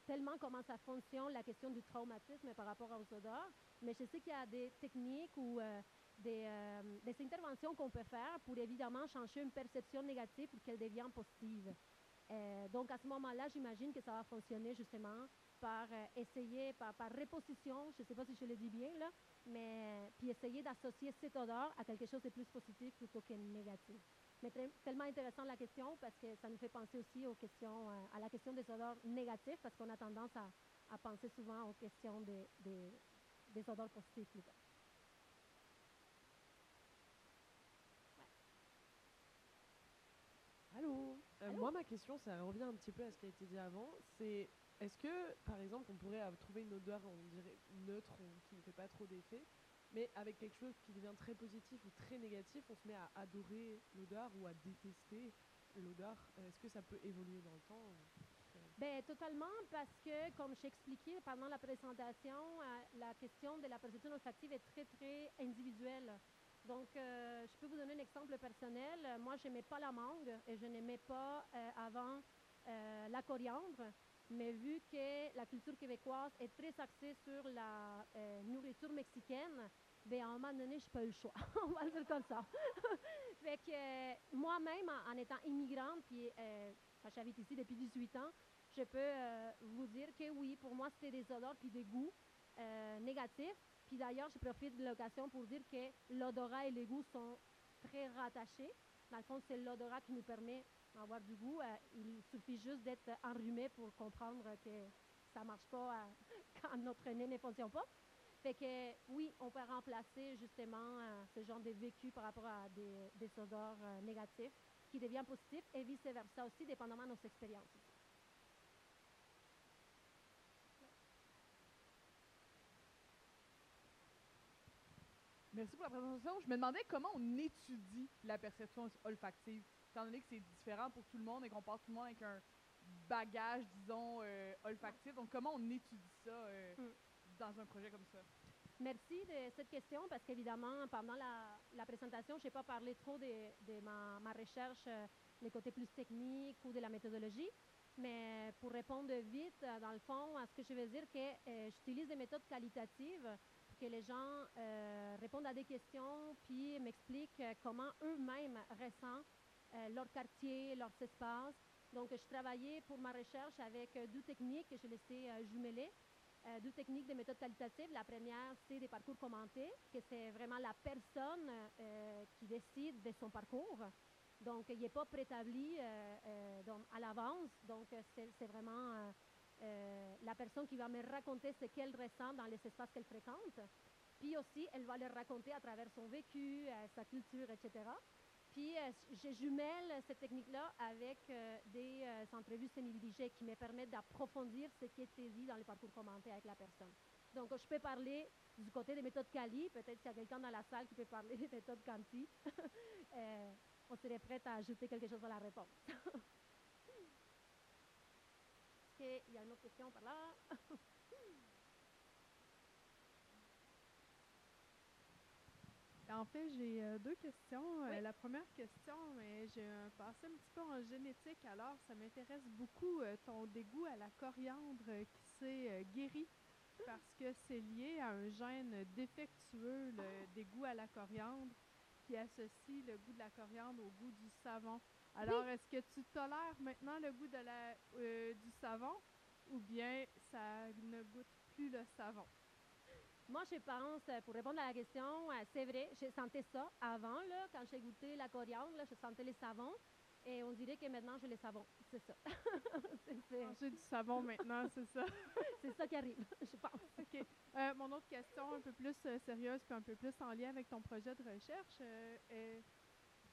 tellement comment ça fonctionne, la question du traumatisme par rapport aux odeurs, mais je sais qu'il y a des techniques ou des interventions qu'on peut faire pour évidemment changer une perception négative pour qu'elle devienne positive. Donc, à ce moment-là, j'imagine que ça va fonctionner justement par essayer, par reposition, je ne sais pas si je le dis bien, là, mais puis essayer d'associer cette odeur à quelque chose de plus positif plutôt que négatif. Mais tellement intéressant la question parce que ça nous fait penser aussi aux questions, à la question des odeurs négatives parce qu'on a tendance à penser souvent aux questions des odeurs positives plutôt. Ouais. Allô? Allô? Moi, ma question, ça revient un petit peu à ce qui a été dit avant. C'est, est-ce que, par exemple, on pourrait trouver une odeur, on dirait neutre, qui ne fait pas trop d'effet, mais avec quelque chose qui devient très positif ou très négatif, on se met à adorer l'odeur ou à détester l'odeur. Est-ce que ça peut évoluer dans le temps? Ben, totalement, parce que, comme j'ai expliqué pendant la présentation, la question de la perception olfactive est très, très individuelle. Donc, je peux vous donner un exemple personnel. Moi, je n'aimais pas la mangue et je n'aimais pas avant la coriandre, mais vu que la culture québécoise est très axée sur la nourriture mexicaine, ben, à un moment donné, je n'ai pas eu le choix. On va le dire comme ça. Fait que moi-même, en étant immigrante, puis quand j'habite ici depuis 18 ans, je peux vous dire que oui, pour moi, c'était des odeurs puis des goûts négatifs. Puis d'ailleurs, je profite de l'occasion pour dire que l'odorat et les goûts sont très rattachés. Dans le fond, c'est l'odorat qui nous permet d'avoir du goût. Il suffit juste d'être enrhumé pour comprendre que ça ne marche pas quand notre nez ne fonctionne pas. Fait que oui, on peut remplacer justement ce genre de vécu par rapport à des odeurs négatifs qui deviennent positifs et vice-versa aussi, dépendamment de nos expériences aussi. Merci pour la présentation. Je me demandais comment on étudie la perception olfactive, étant donné que c'est différent pour tout le monde et qu'on part tout le monde avec un bagage, disons, olfactif. Donc, comment on étudie ça dans un projet comme ça? Merci de cette question parce qu'évidemment, pendant la présentation, je n'ai pas parlé trop de ma recherche, les côtés plus techniques ou de la méthodologie. Mais pour répondre vite, dans le fond, à ce que je veux dire, que j'utilise des méthodes qualitatives pour que les gens répondent à des questions puis m'expliquent comment eux-mêmes ressentent leur quartier, leurs espaces. Donc, je travaillais pour ma recherche avec deux techniques que je laissais jumeler. Deux techniques de méthode qualitative. La première, c'est des parcours commentés, que c'est vraiment la personne qui décide de son parcours. Donc, il n'est pas préétabli à l'avance. Donc, c'est vraiment la personne qui va me raconter ce qu'elle ressent dans les espaces qu'elle fréquente. Puis aussi, elle va le raconter à travers son vécu, sa culture, etc. Puis, je jumelle cette technique-là avec des entrevues semi-dirigées qui me permettent d'approfondir ce qui était dit dans les parcours commentés avec la personne. Donc, je peux parler du côté des méthodes Cali. Peut-être s'il y a quelqu'un dans la salle qui peut parler des méthodes Canti. On serait prête à ajouter quelque chose à la réponse. Est-ce qu'il y a une autre question par là? En fait, j'ai deux questions. Oui. La première question, j'ai un passé un petit peu en génétique, alors ça m'intéresse beaucoup ton dégoût à la coriandre qui s'est guéri parce que c'est lié à un gène défectueux, le dégoût à la coriandre, qui associe le goût de la coriandre au goût du savon. Alors, est-ce que tu tolères maintenant le goût du savon ou bien ça ne goûte plus le savon? Moi, je pense, pour répondre à la question, c'est vrai, je sentais ça avant, là, quand j'ai goûté la coriandre, là, je sentais les savons. Et on dirait que maintenant, j'ai les savons. C'est ça. Manger du savon maintenant, c'est ça. C'est ça qui arrive, je pense. OK. Mon autre question, un peu plus sérieuse puis un peu plus en lien avec ton projet de recherche,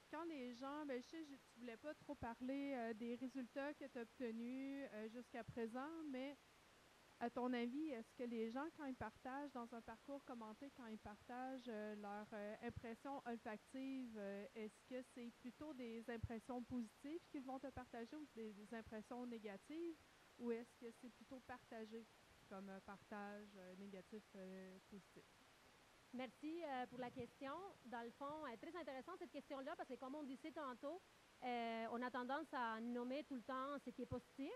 quand les gens, je sais que tu voulais pas trop parler des résultats que tu as obtenus jusqu'à présent, mais À ton avis, est-ce que les gens, quand ils partagent dans un parcours commenté, quand ils partagent leur impression olfactive, est-ce que c'est plutôt des impressions positives qu'ils vont te partager ou des impressions négatives, ou est-ce que c'est plutôt partagé comme partage négatif, positif? Merci pour la question. Dans le fond, très intéressante cette question-là parce que comme on disait tantôt, on a tendance à nommer tout le temps ce qui est positif,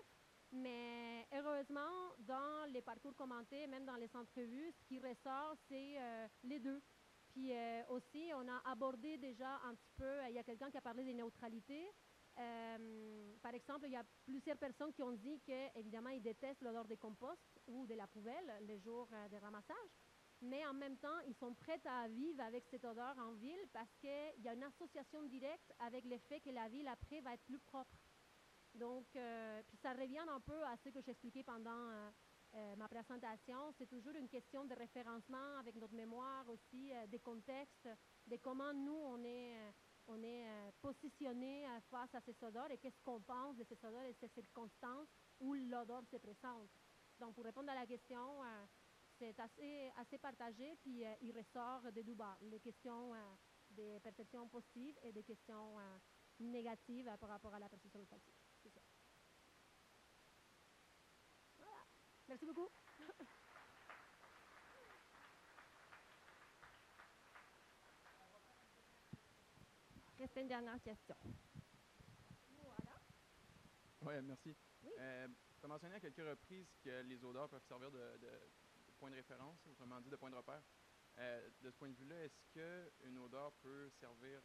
mais heureusement, dans les parcours commentés, même dans les entrevues, ce qui ressort, c'est les deux. Puis aussi, on a abordé déjà un petit peu, il y a quelqu'un qui a parlé de neutralité. Par exemple, il y a plusieurs personnes qui ont dit qu'évidemment, ils détestent l'odeur des composts ou de la poubelle les jours de ramassage. Mais en même temps, ils sont prêts à vivre avec cette odeur en ville parce qu'il y a une association directe avec le fait que la ville après va être plus propre. Donc, puis ça revient un peu à ce que j'expliquais pendant ma présentation. C'est toujours une question de référencement avec notre mémoire aussi, des contextes, de comment nous, on est positionné face à ces odeurs et qu'est-ce qu'on pense de ces odeurs et ces circonstances où l'odeur se présente. Donc, pour répondre à la question, c'est assez partagé, puis il ressort des deux bords, les questions des perceptions positives et des questions négatives par rapport à la perception olfactive. C'est ça. Voilà. Merci beaucoup. Reste une dernière question. Voilà. Oui, merci. Oui. Tu as mentionné à quelques reprises que les odeurs peuvent servir de point de référence, autrement dit de point de repère. De ce point de vue-là, est-ce qu'une odeur peut servir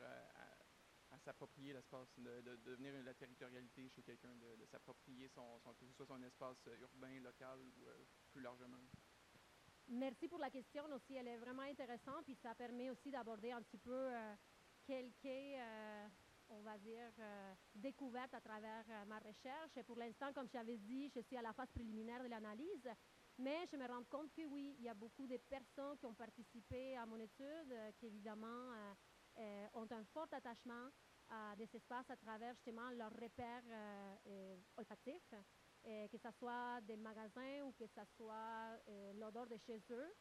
à s'approprier l'espace, de devenir la territorialité chez quelqu'un, de s'approprier que ce soit son espace urbain, local ou plus largement? Merci pour la question aussi. Elle est vraiment intéressante, puis ça permet aussi d'aborder un petit peu quelques, on va dire, découvertes à travers ma recherche. Et pour l'instant, comme j'avais dit, je suis à la phase préliminaire de l'analyse, mais je me rends compte que oui, il y a beaucoup de personnes qui ont participé à mon étude, qui évidemment ont un fort attachement à des espaces à travers justement leurs repères olfactifs. Que ce soit des magasins ou que ce soit l'odeur de chez eux.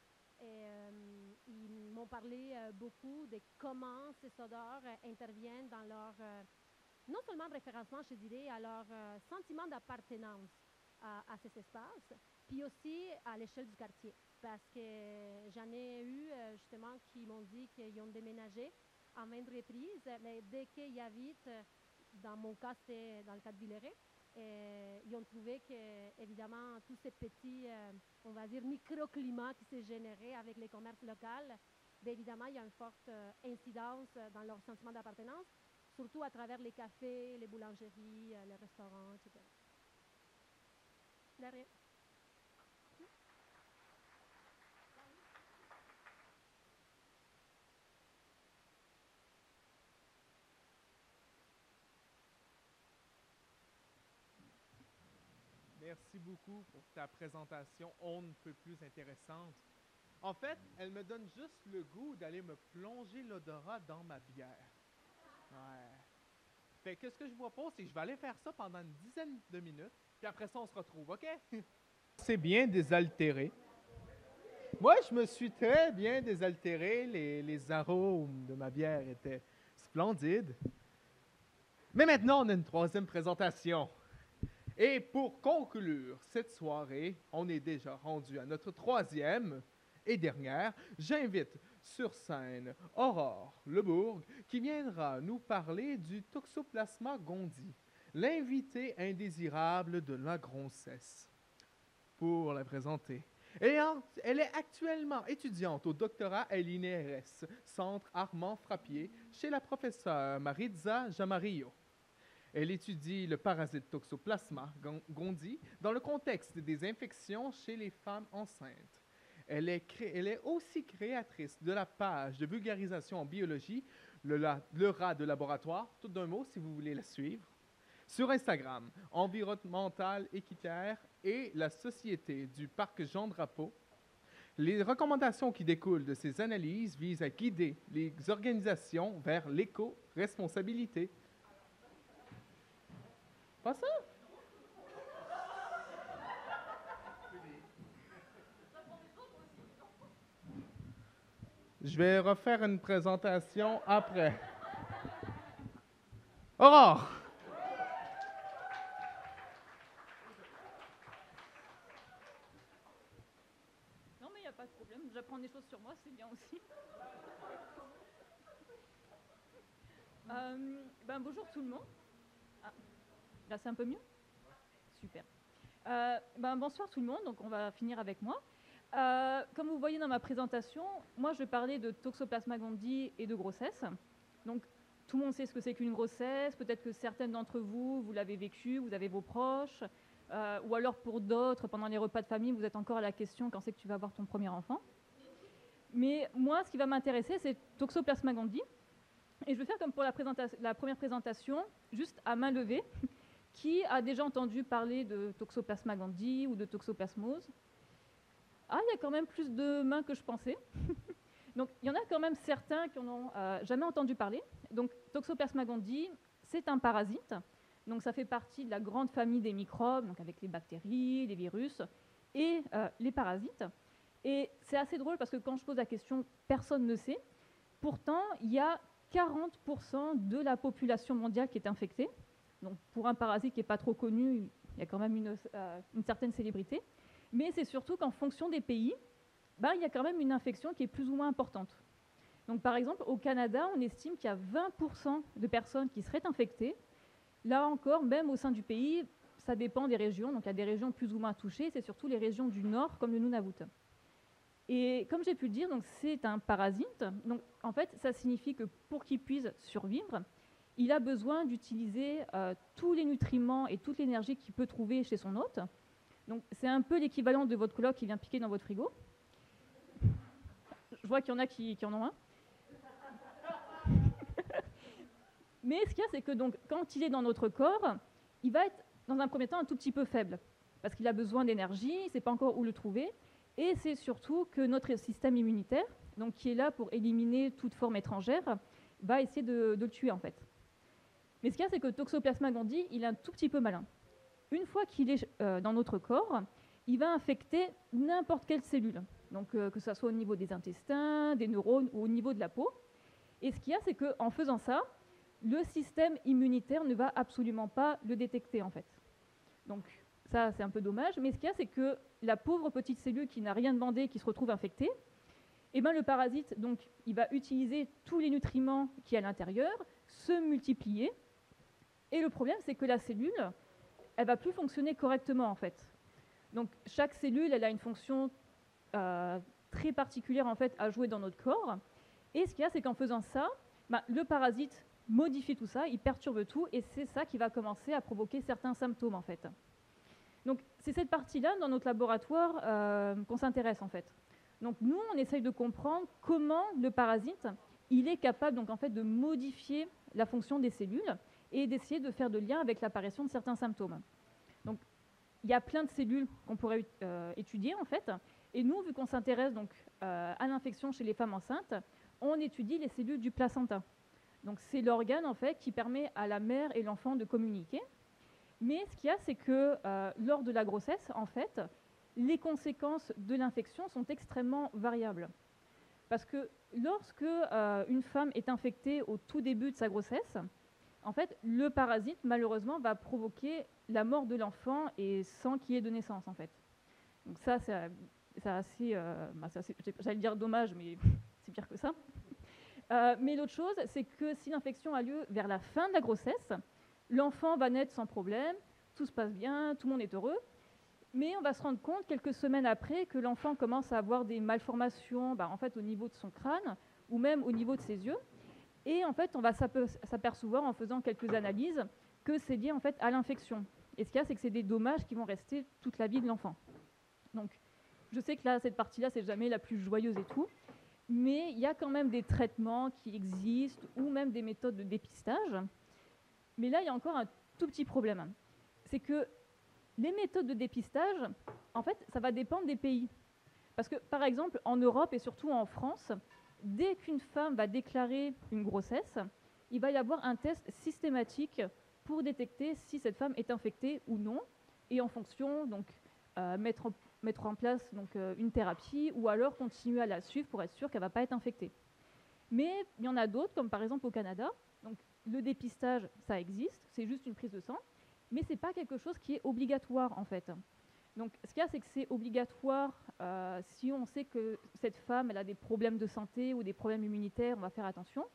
Ils m'ont parlé beaucoup de comment ces odeurs interviennent dans leur, non seulement référencement, je dirais, à leur sentiment d'appartenance à ces espaces, puis aussi à l'échelle du quartier. Parce que j'en ai eu justement qui m'ont dit qu'ils ont déménagé en maintes reprises, mais dès qu'ils habitent, dans mon cas, c'était dans le cas de Villeray, ils ont trouvé que, évidemment, tous ces petits, on va dire, microclimats qui s'est généré avec les commerces locaux, bien évidemment, il y a une forte incidence dans leur sentiment d'appartenance, surtout à travers les cafés, les boulangeries, les restaurants, etc. De rien. Merci beaucoup pour ta présentation on ne peut plus intéressante. En fait, elle me donne juste le goût d'aller me plonger l'odorat dans ma bière. Ouais. Fait que ce que je vous propose, c'est que je vais aller faire ça pendant une dizaine de minutes, puis après ça, on se retrouve, OK? C'est bien désaltéré. Moi, je me suis très bien désaltéré. Les arômes de ma bière étaient splendides. Mais maintenant, on a une troisième présentation. Et pour conclure cette soirée, on est déjà rendu à notre troisième et dernière. J'invite sur scène Aurore Lebourg qui viendra nous parler du Toxoplasma gondii, l'invité indésirable de la grossesse. Pour la présenter. Elle est actuellement étudiante au doctorat à l'INRS, Centre Armand Frappier, chez la professeure Maritza Jamarillo. Elle étudie le parasite Toxoplasma gondii dans le contexte des infections chez les femmes enceintes. Elle est aussi créatrice de la page de vulgarisation en biologie, le rat de laboratoire, tout d'un mot si vous voulez la suivre, sur Instagram, Environnemental Équiterre et la Société du Parc Jean-Drapeau. Les recommandations qui découlent de ces analyses visent à guider les organisations vers l'éco-responsabilité. Pas ça? Je vais refaire une présentation après. Aurore! Non, mais il n'y a pas de problème. J'apprends des choses sur moi, c'est bien aussi. Bonjour tout le monde. Ah, là, c'est un peu mieux? Super. Bonsoir tout le monde. Donc, on va finir avec moi. Comme vous voyez dans ma présentation, moi, je parlais de Toxoplasma gondii et de grossesse. Donc, tout le monde sait ce que c'est qu'une grossesse. Peut-être que certaines d'entre vous, vous l'avez vécu, vous avez vos proches. Ou alors, pour d'autres, pendant les repas de famille, vous êtes encore à la question quand c'est que tu vas avoir ton premier enfant. Mais moi, ce qui va m'intéresser, c'est Toxoplasma gondii. Et je vais faire comme pour la première présentation, juste à main levée. Qui a déjà entendu parler de Toxoplasma gondii ou de toxoplasmose? Ah, il y a quand même plus de mains que je pensais. Donc, il y en a quand même certains qui n'en ont jamais entendu parler. Donc, Toxoplasma gondii, c'est un parasite. Donc, ça fait partie de la grande famille des microbes, donc avec les bactéries, les virus et les parasites. Et c'est assez drôle parce que quand je pose la question, personne ne sait. Pourtant, il y a 40% de la population mondiale qui est infectée. Donc, pour un parasite qui n'est pas trop connu, il y a quand même une certaine célébrité. Mais c'est surtout qu'en fonction des pays, il y a quand même une infection qui est plus ou moins importante. Donc, par exemple, au Canada, on estime qu'il y a 20% de personnes qui seraient infectées. Là encore, même au sein du pays, ça dépend des régions. Donc, il y a des régions plus ou moins touchées. C'est surtout les régions du nord, comme le Nunavut. Et comme j'ai pu le dire, donc, c'est un parasite. Donc, en fait, ça signifie que pour qu'il puisse survivre, il a besoin d'utiliser tous les nutriments et toute l'énergie qu'il peut trouver chez son hôte. Donc, c'est un peu l'équivalent de votre coloc qui vient piquer dans votre frigo. Je vois qu'il y en a qui en ont un. Mais ce qu'il y a, c'est que donc, quand il est dans notre corps, il va être, dans un premier temps, un tout petit peu faible. Parce qu'il a besoin d'énergie, il ne sait pas encore où le trouver. Et c'est surtout que notre système immunitaire, donc, qui est là pour éliminer toute forme étrangère, va essayer de le tuer, en fait. Mais ce qu'il y a, c'est que Toxoplasma gondii, il est un tout petit peu malin. Une fois qu'il est dans notre corps, il va infecter n'importe quelle cellule. Donc, que ce soit au niveau des intestins, des neurones ou au niveau de la peau. Et ce qu'il y a, c'est qu'en faisant ça, le système immunitaire ne va absolument pas le détecter, en fait. Donc, ça, c'est un peu dommage. Mais ce qu'il y a, c'est que la pauvre petite cellule qui n'a rien demandé, qui se retrouve infectée, le parasite, donc, il va utiliser tous les nutriments qui sont à l'intérieur, se multiplier. Et le problème, c'est que la cellule, elle ne va plus fonctionner correctement, en fait. Donc, chaque cellule, elle a une fonction très particulière, en fait, à jouer dans notre corps. Et ce qu'il y a, c'est qu'en faisant ça, le parasite modifie tout ça, il perturbe tout, et c'est ça qui va commencer à provoquer certains symptômes, en fait. Donc, c'est cette partie-là, dans notre laboratoire, qu'on s'intéresse, en fait. Donc, nous, on essaye de comprendre comment le parasite, il est capable, donc, en fait, de modifier la fonction des cellules, et d'essayer de faire de lien avec l'apparition de certains symptômes. Donc, il y a plein de cellules qu'on pourrait étudier, en fait. Et nous, vu qu'on s'intéresse donc à l'infection chez les femmes enceintes, on étudie les cellules du placenta. Donc, c'est l'organe, en fait, qui permet à la mère et l'enfant de communiquer. Mais ce qu'il y a, c'est que lors de la grossesse, en fait, les conséquences de l'infection sont extrêmement variables. Parce que lorsque une femme est infectée au tout début de sa grossesse, en fait, le parasite, malheureusement, va provoquer la mort de l'enfant et sans qu'il y ait de naissance, en fait. Donc ça, c'est assez, j'allais dire dommage, mais c'est pire que ça. Mais l'autre chose, c'est que si l'infection a lieu vers la fin de la grossesse, l'enfant va naître sans problème, tout se passe bien, tout le monde est heureux, mais on va se rendre compte quelques semaines après que l'enfant commence à avoir des malformations, en fait, au niveau de son crâne ou même au niveau de ses yeux. Et en fait, on va s'apercevoir en faisant quelques analyses que c'est lié en fait à l'infection. Et ce qu'il y a, c'est que c'est des dommages qui vont rester toute la vie de l'enfant. Donc, je sais que là, cette partie-là, c'est jamais la plus joyeuse et tout, mais il y a quand même des traitements qui existent ou même des méthodes de dépistage. Mais là, il y a encore un tout petit problème. C'est que les méthodes de dépistage, en fait, ça va dépendre des pays. Parce que, par exemple, en Europe et surtout en France, dès qu'une femme va déclarer une grossesse, il va y avoir un test systématique pour détecter si cette femme est infectée ou non, et en fonction, donc, mettre mettre en place donc, une thérapie ou alors continuer à la suivre pour être sûr qu'elle ne va pas être infectée. Mais il y en a d'autres, comme par exemple au Canada. Donc, le dépistage, ça existe, c'est juste une prise de sang, mais ce n'est pas quelque chose qui est obligatoire en fait. Donc, ce qu'il y a, c'est que c'est obligatoire si on sait que cette femme elle a des problèmes de santé ou des problèmes immunitaires, on va faire attention.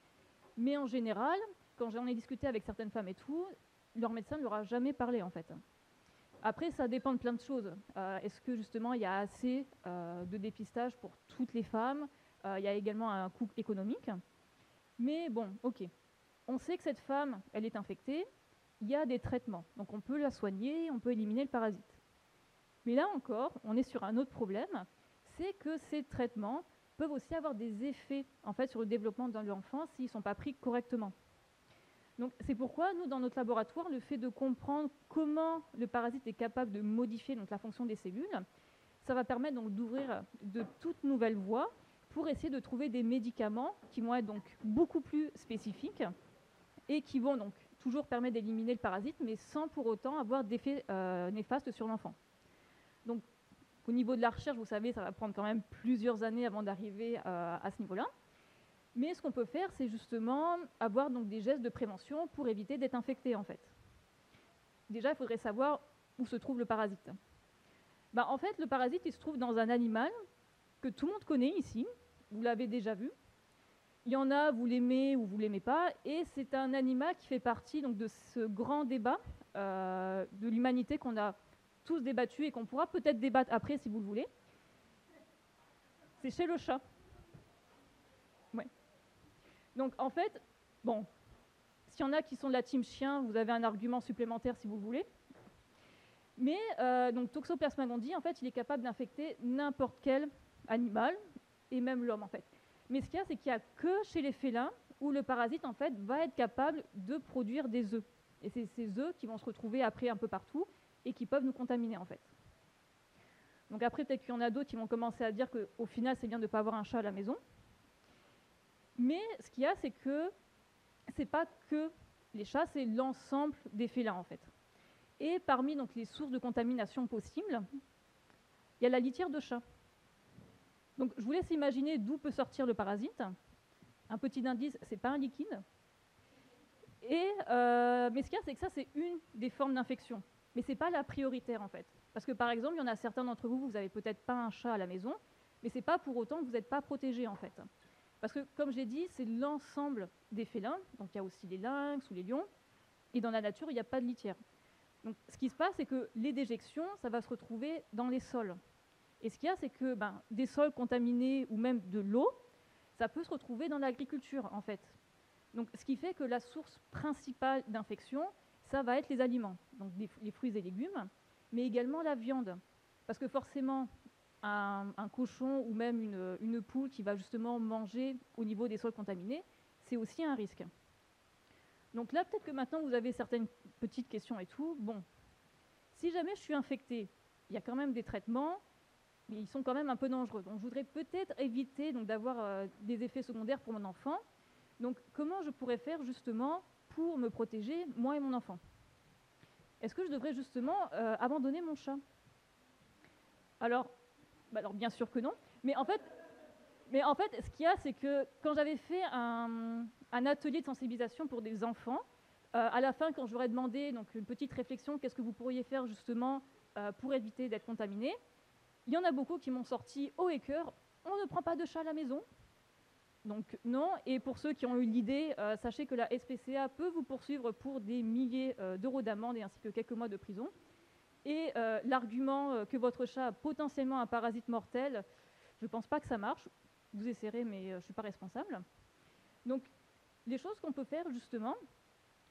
Mais en général, quand j'en ai discuté avec certaines femmes et tout, leur médecin ne leur a jamais parlé en fait. Après, ça dépend de plein de choses. Est-ce que justement il y a assez de dépistage pour toutes les femmes? Il y a également un coût économique. Mais bon, ok. On sait que cette femme, elle est infectée. Il y a des traitements. Donc on peut la soigner, on peut éliminer le parasite. Mais là encore, on est sur un autre problème. C'est que ces traitements peuvent aussi avoir des effets en fait, sur le développement de l'enfant s'ils ne sont pas pris correctement. Donc, c'est pourquoi, nous, dans notre laboratoire, le fait de comprendre comment le parasite est capable de modifier donc, la fonction des cellules, ça va permettre donc, d'ouvrir de toutes nouvelles voies pour essayer de trouver des médicaments qui vont être donc, beaucoup plus spécifiques et qui vont donc toujours permettre d'éliminer le parasite, mais sans pour autant avoir d'effets néfastes sur l'enfant. Donc, au niveau de la recherche, vous savez, ça va prendre quand même plusieurs années avant d'arriver à ce niveau-là. Mais ce qu'on peut faire, c'est justement avoir donc des gestes de prévention pour éviter d'être infecté, en fait. Déjà, il faudrait savoir où se trouve le parasite. En fait, le parasite, il se trouve dans un animal que tout le monde connaît ici. Vous l'avez déjà vu. Il y en a, vous l'aimez ou vous ne l'aimez pas. Et c'est un animal qui fait partie donc, de ce grand débat de l'humanité qu'on a tous débattu et qu'on pourra peut-être débattre après, si vous le voulez. C'est chez le chat. Ouais. Donc en fait, bon, s'il y en a qui sont de la team chien, vous avez un argument supplémentaire si vous le voulez. Mais donc Toxoplasma gondii, en fait, il est capable d'infecter n'importe quel animal, et même l'homme en fait. Mais ce qu'il y a, c'est qu'il n'y a que chez les félins où le parasite en fait va être capable de produire des œufs. Et c'est ces œufs qui vont se retrouver après un peu partout et qui peuvent nous contaminer en fait. Donc après, peut-être qu'il y en a d'autres qui vont commencer à dire qu'au final, c'est bien de ne pas avoir un chat à la maison. Mais ce qu'il y a, c'est que ce n'est pas que les chats, c'est l'ensemble des félins en fait. Et parmi donc, les sources de contamination possibles, il y a la litière de chat. Donc je vous laisse imaginer d'où peut sortir le parasite. Un petit indice, ce n'est pas un liquide. Mais ce qu'il y a, c'est que ça, c'est une des formes d'infection. Mais ce n'est pas la prioritaire en fait. Parce que par exemple, il y en a certains d'entre vous, vous n'avez peut-être pas un chat à la maison, mais ce n'est pas pour autant que vous n'êtes pas protégé en fait. Parce que, comme j'ai dit, c'est l'ensemble des félins. Donc, il y a aussi les lynx ou les lions. Et dans la nature, il n'y a pas de litière. Donc, ce qui se passe, c'est que les déjections, ça va se retrouver dans les sols. Et ce qu'il y a, c'est que des sols contaminés ou même de l'eau, ça peut se retrouver dans l'agriculture, en fait. Donc, ce qui fait que la source principale d'infection, ça va être les aliments. Donc, les fruits et légumes, mais également la viande. Parce que forcément, un cochon ou même une poule qui va justement manger au niveau des sols contaminés, c'est aussi un risque. Donc là, peut-être que maintenant, vous avez certaines petites questions et tout. Bon, si jamais je suis infectée, il y a quand même des traitements, mais ils sont quand même un peu dangereux. Donc je voudrais peut-être éviter donc, d'avoir des effets secondaires pour mon enfant. Donc comment je pourrais faire justement pour me protéger, moi et mon enfant? Est-ce que je devrais justement abandonner mon chat? Alors bien sûr que non, mais en fait, ce qu'il y a, c'est que quand j'avais fait un atelier de sensibilisation pour des enfants, à la fin, quand je leur ai demandé donc, une petite réflexion, qu'est-ce que vous pourriez faire justement pour éviter d'être contaminé, il y en a beaucoup qui m'ont sorti haut et cœur, on ne prend pas de chat à la maison. Donc non, et pour ceux qui ont eu l'idée, sachez que la SPCA peut vous poursuivre pour des milliers d'euros d'amende et ainsi que quelques mois de prison. Et l'argument que votre chat a potentiellement un parasite mortel, je ne pense pas que ça marche. Vous essayerez, mais je ne suis pas responsable. Donc, les choses qu'on peut faire, justement,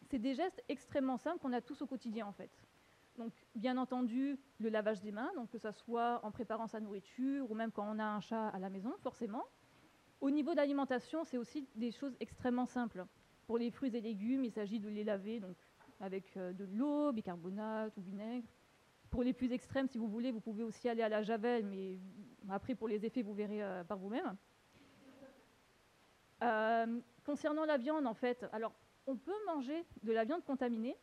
c'est des gestes extrêmement simples qu'on a tous au quotidien, en fait. Donc, bien entendu, le lavage des mains, donc que ce soit en préparant sa nourriture ou même quand on a un chat à la maison, forcément. Au niveau de l'alimentation, c'est aussi des choses extrêmement simples. Pour les fruits et légumes, il s'agit de les laver donc, avec de l'eau, bicarbonate ou vinaigre. Pour les plus extrêmes, si vous voulez, vous pouvez aussi aller à la javel, mais après, pour les effets, vous verrez par vous-même. Concernant la viande, en fait, alors, on peut manger de la viande contaminée,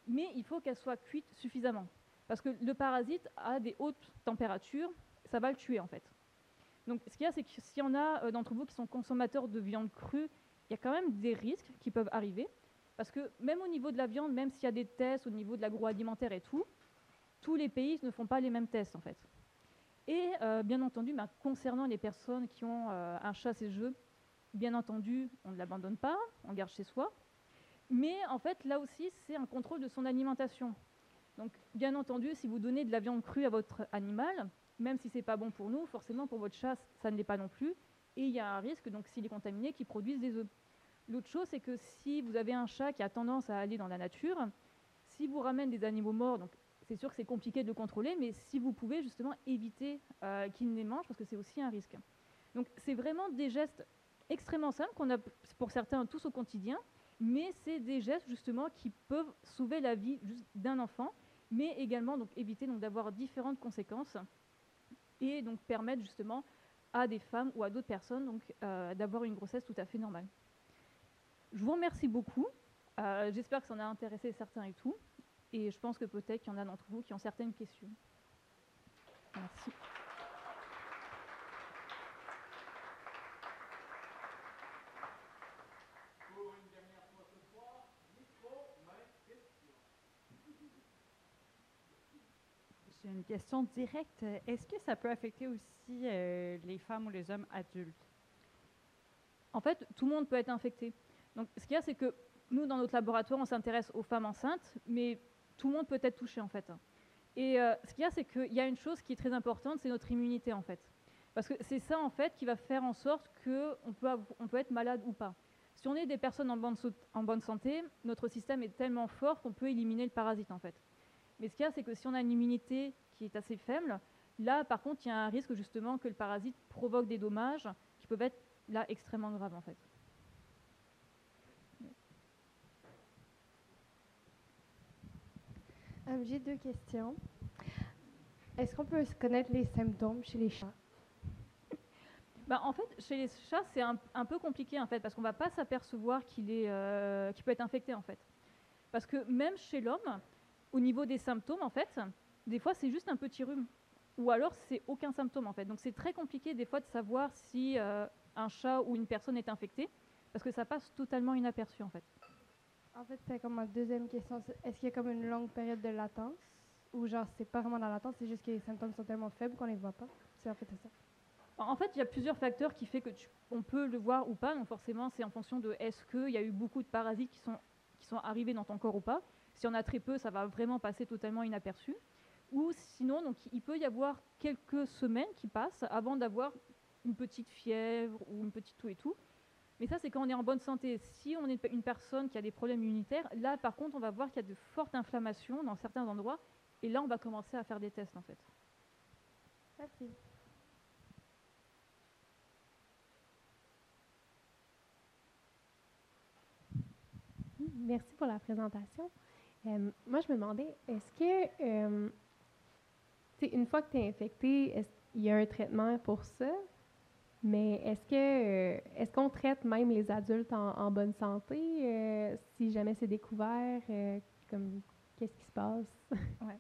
mais il faut qu'elle soit cuite suffisamment. Parce que le parasite a des hautes températures, ça va le tuer en fait. Donc ce qu'il y a, c'est que s'il y en a d'entre vous qui sont consommateurs de viande crue, il y a quand même des risques qui peuvent arriver. Parce que même au niveau de la viande, même s'il y a des tests au niveau de l'agroalimentaire et tout, tous les pays ne font pas les mêmes tests en fait. Et bien entendu, concernant les personnes qui ont un chat chez eux, bien entendu, on ne l'abandonne pas, on le garde chez soi. Mais en fait, là aussi, c'est un contrôle de son alimentation. Donc, bien entendu, si vous donnez de la viande crue à votre animal, même si ce n'est pas bon pour nous, forcément pour votre chat, ça ne l'est pas non plus. Et il y a un risque, donc s'il est contaminé, qu'il produise des œufs. L'autre chose, c'est que si vous avez un chat qui a tendance à aller dans la nature, si vous ramène des animaux morts, donc c'est sûr que c'est compliqué de le contrôler, mais si vous pouvez justement éviter qu'il ne les mange, parce que c'est aussi un risque. Donc c'est vraiment des gestes extrêmement simples qu'on a pour certains tous au quotidien, mais c'est des gestes justement qui peuvent sauver la vie d'un enfant, mais également donc, éviter donc, d'avoir différentes conséquences et donc permettre justement à des femmes ou à d'autres personnes donc, d'avoir une grossesse tout à fait normale. Je vous remercie beaucoup. J'espère que ça en a intéressé certains et tout. Et je pense que peut-être qu'il y en a d'entre vous qui ont certaines questions. Merci. Pour une dernière fois ce soir, micro, main, question. J'ai une question directe. Est-ce que ça peut affecter aussi les femmes ou les hommes adultes? En fait, tout le monde peut être infecté. Donc, ce qu'il y a, c'est que nous, dans notre laboratoire, on s'intéresse aux femmes enceintes, mais tout le monde peut être touché, en fait. Et ce qu'il y a, c'est qu'il y a une chose qui est très importante, c'est notre immunité, en fait. Parce que c'est ça, en fait, qui va faire en sorte qu'on peut être malade ou pas. Si on est des personnes en bonne santé, notre système est tellement fort qu'on peut éliminer le parasite, en fait. Mais ce qu'il y a, c'est que si on a une immunité qui est assez faible, là, par contre, il y a un risque, justement, que le parasite provoque des dommages qui peuvent être, là, extrêmement graves, en fait. J'ai deux questions. Est-ce qu'on peut connaître les symptômes chez les chats? En fait, chez les chats, c'est un peu compliqué en fait, parce qu'on ne va pas s'apercevoir qu'il peut être infecté en fait. Parce que même chez l'homme, au niveau des symptômes, en fait, des fois c'est juste un petit rhume, ou alors c'est aucun symptôme en fait. Donc c'est très compliqué des fois de savoir si un chat ou une personne est infectée, parce que ça passe totalement inaperçu en fait. En fait, c'est comme ma deuxième question. Est-ce qu'il y a comme une longue période de latence? Ou genre, c'est pas vraiment la latence, c'est juste que les symptômes sont tellement faibles qu'on les voit pas? C'est en fait ça. En fait, il y a plusieurs facteurs qui font qu'on peut le voir ou pas. Donc forcément, c'est en fonction de est-ce qu'il y a eu beaucoup de parasites qui sont arrivés dans ton corps ou pas. Si on a très peu, ça va vraiment passer totalement inaperçu. Ou sinon, donc, il peut y avoir quelques semaines qui passent avant d'avoir une petite fièvre ou une petite toux et tout. Mais ça, c'est quand on est en bonne santé. Si on est une personne qui a des problèmes immunitaires, là, par contre, on va voir qu'il y a de fortes inflammations dans certains endroits. Et là, on va commencer à faire des tests, en fait. Merci. Merci pour la présentation. Moi, je me demandais, est-ce que, une fois que tu es infecté, est-ce qu'il y a un traitement pour ça? Mais est-ce qu'on traite même les adultes en bonne santé si jamais c'est découvert? Qu'est-ce qui se passe? Ouais.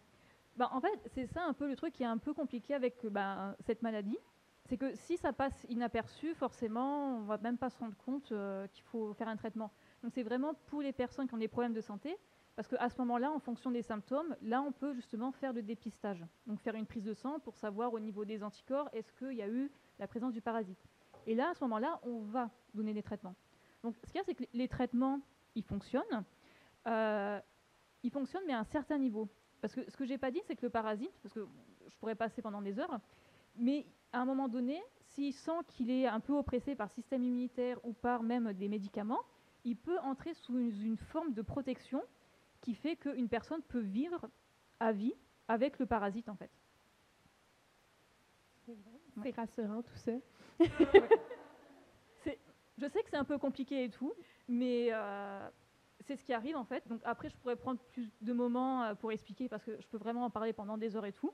En fait, c'est ça un peu le truc qui est un peu compliqué avec cette maladie. C'est que si ça passe inaperçu, forcément, on ne va même pas se rendre compte qu'il faut faire un traitement. Donc c'est vraiment pour les personnes qui ont des problèmes de santé, parce qu'à ce moment-là, en fonction des symptômes, là, on peut justement faire le dépistage. Donc faire une prise de sang pour savoir au niveau des anticorps, est-ce qu'il y a eu la présence du parasite. Et là, à ce moment-là, on va donner des traitements. Donc ce qu'il y a, c'est que les traitements, ils fonctionnent. Ils fonctionnent, mais à un certain niveau. Parce que ce que je n'ai pas dit, c'est que le parasite, parce que je pourrais passer pendant des heures, mais à un moment donné, s'il sent qu'il est un peu oppressé par le système immunitaire ou par même des médicaments, il peut entrer sous une forme de protection qui fait qu'une personne peut vivre à vie avec le parasite, en fait. C'est bon. C'est rassurant, tout ça. Je sais que c'est un peu compliqué et tout, mais c'est ce qui arrive, en fait. Donc après, je pourrais prendre plus de moments pour expliquer, parce que je peux vraiment en parler pendant des heures et tout.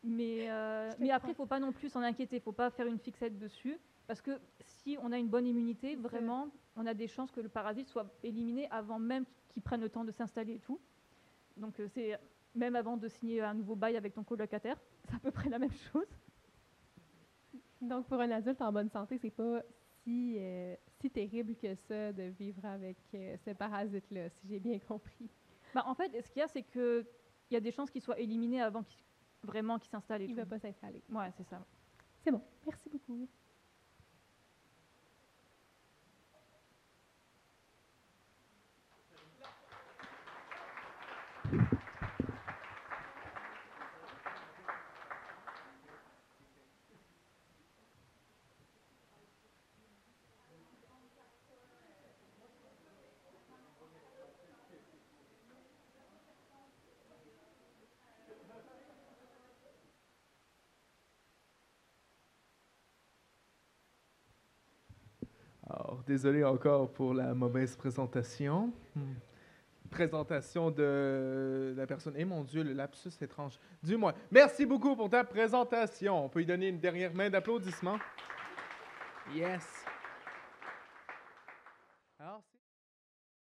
Mais après, il ne faut pas non plus s'en inquiéter, il ne faut pas faire une fixette dessus, parce que si on a une bonne immunité, vraiment, on a des chances que le parasite soit éliminé avant même qu'il prenne le temps de s'installer et tout. Donc c'est même avant de signer un nouveau bail avec ton colocataire, c'est à peu près la même chose. Donc, pour un adulte en bonne santé, c'est pas si terrible que ça de vivre avec ce parasite-là, si j'ai bien compris. Bah, en fait, ce qu'il y a, c'est qu'il y a des chances qu'il soit éliminé avant qu'il s'installe. Il ne va pas s'installer. Ouais, c'est ça. C'est bon. Merci beaucoup. Alors, désolé encore pour la mauvaise présentation. Présentation de la personne. Eh mon Dieu, le lapsus étrange. Dis-moi. Merci beaucoup pour ta présentation. On peut lui donner une dernière main d'applaudissement. Yes. Alors,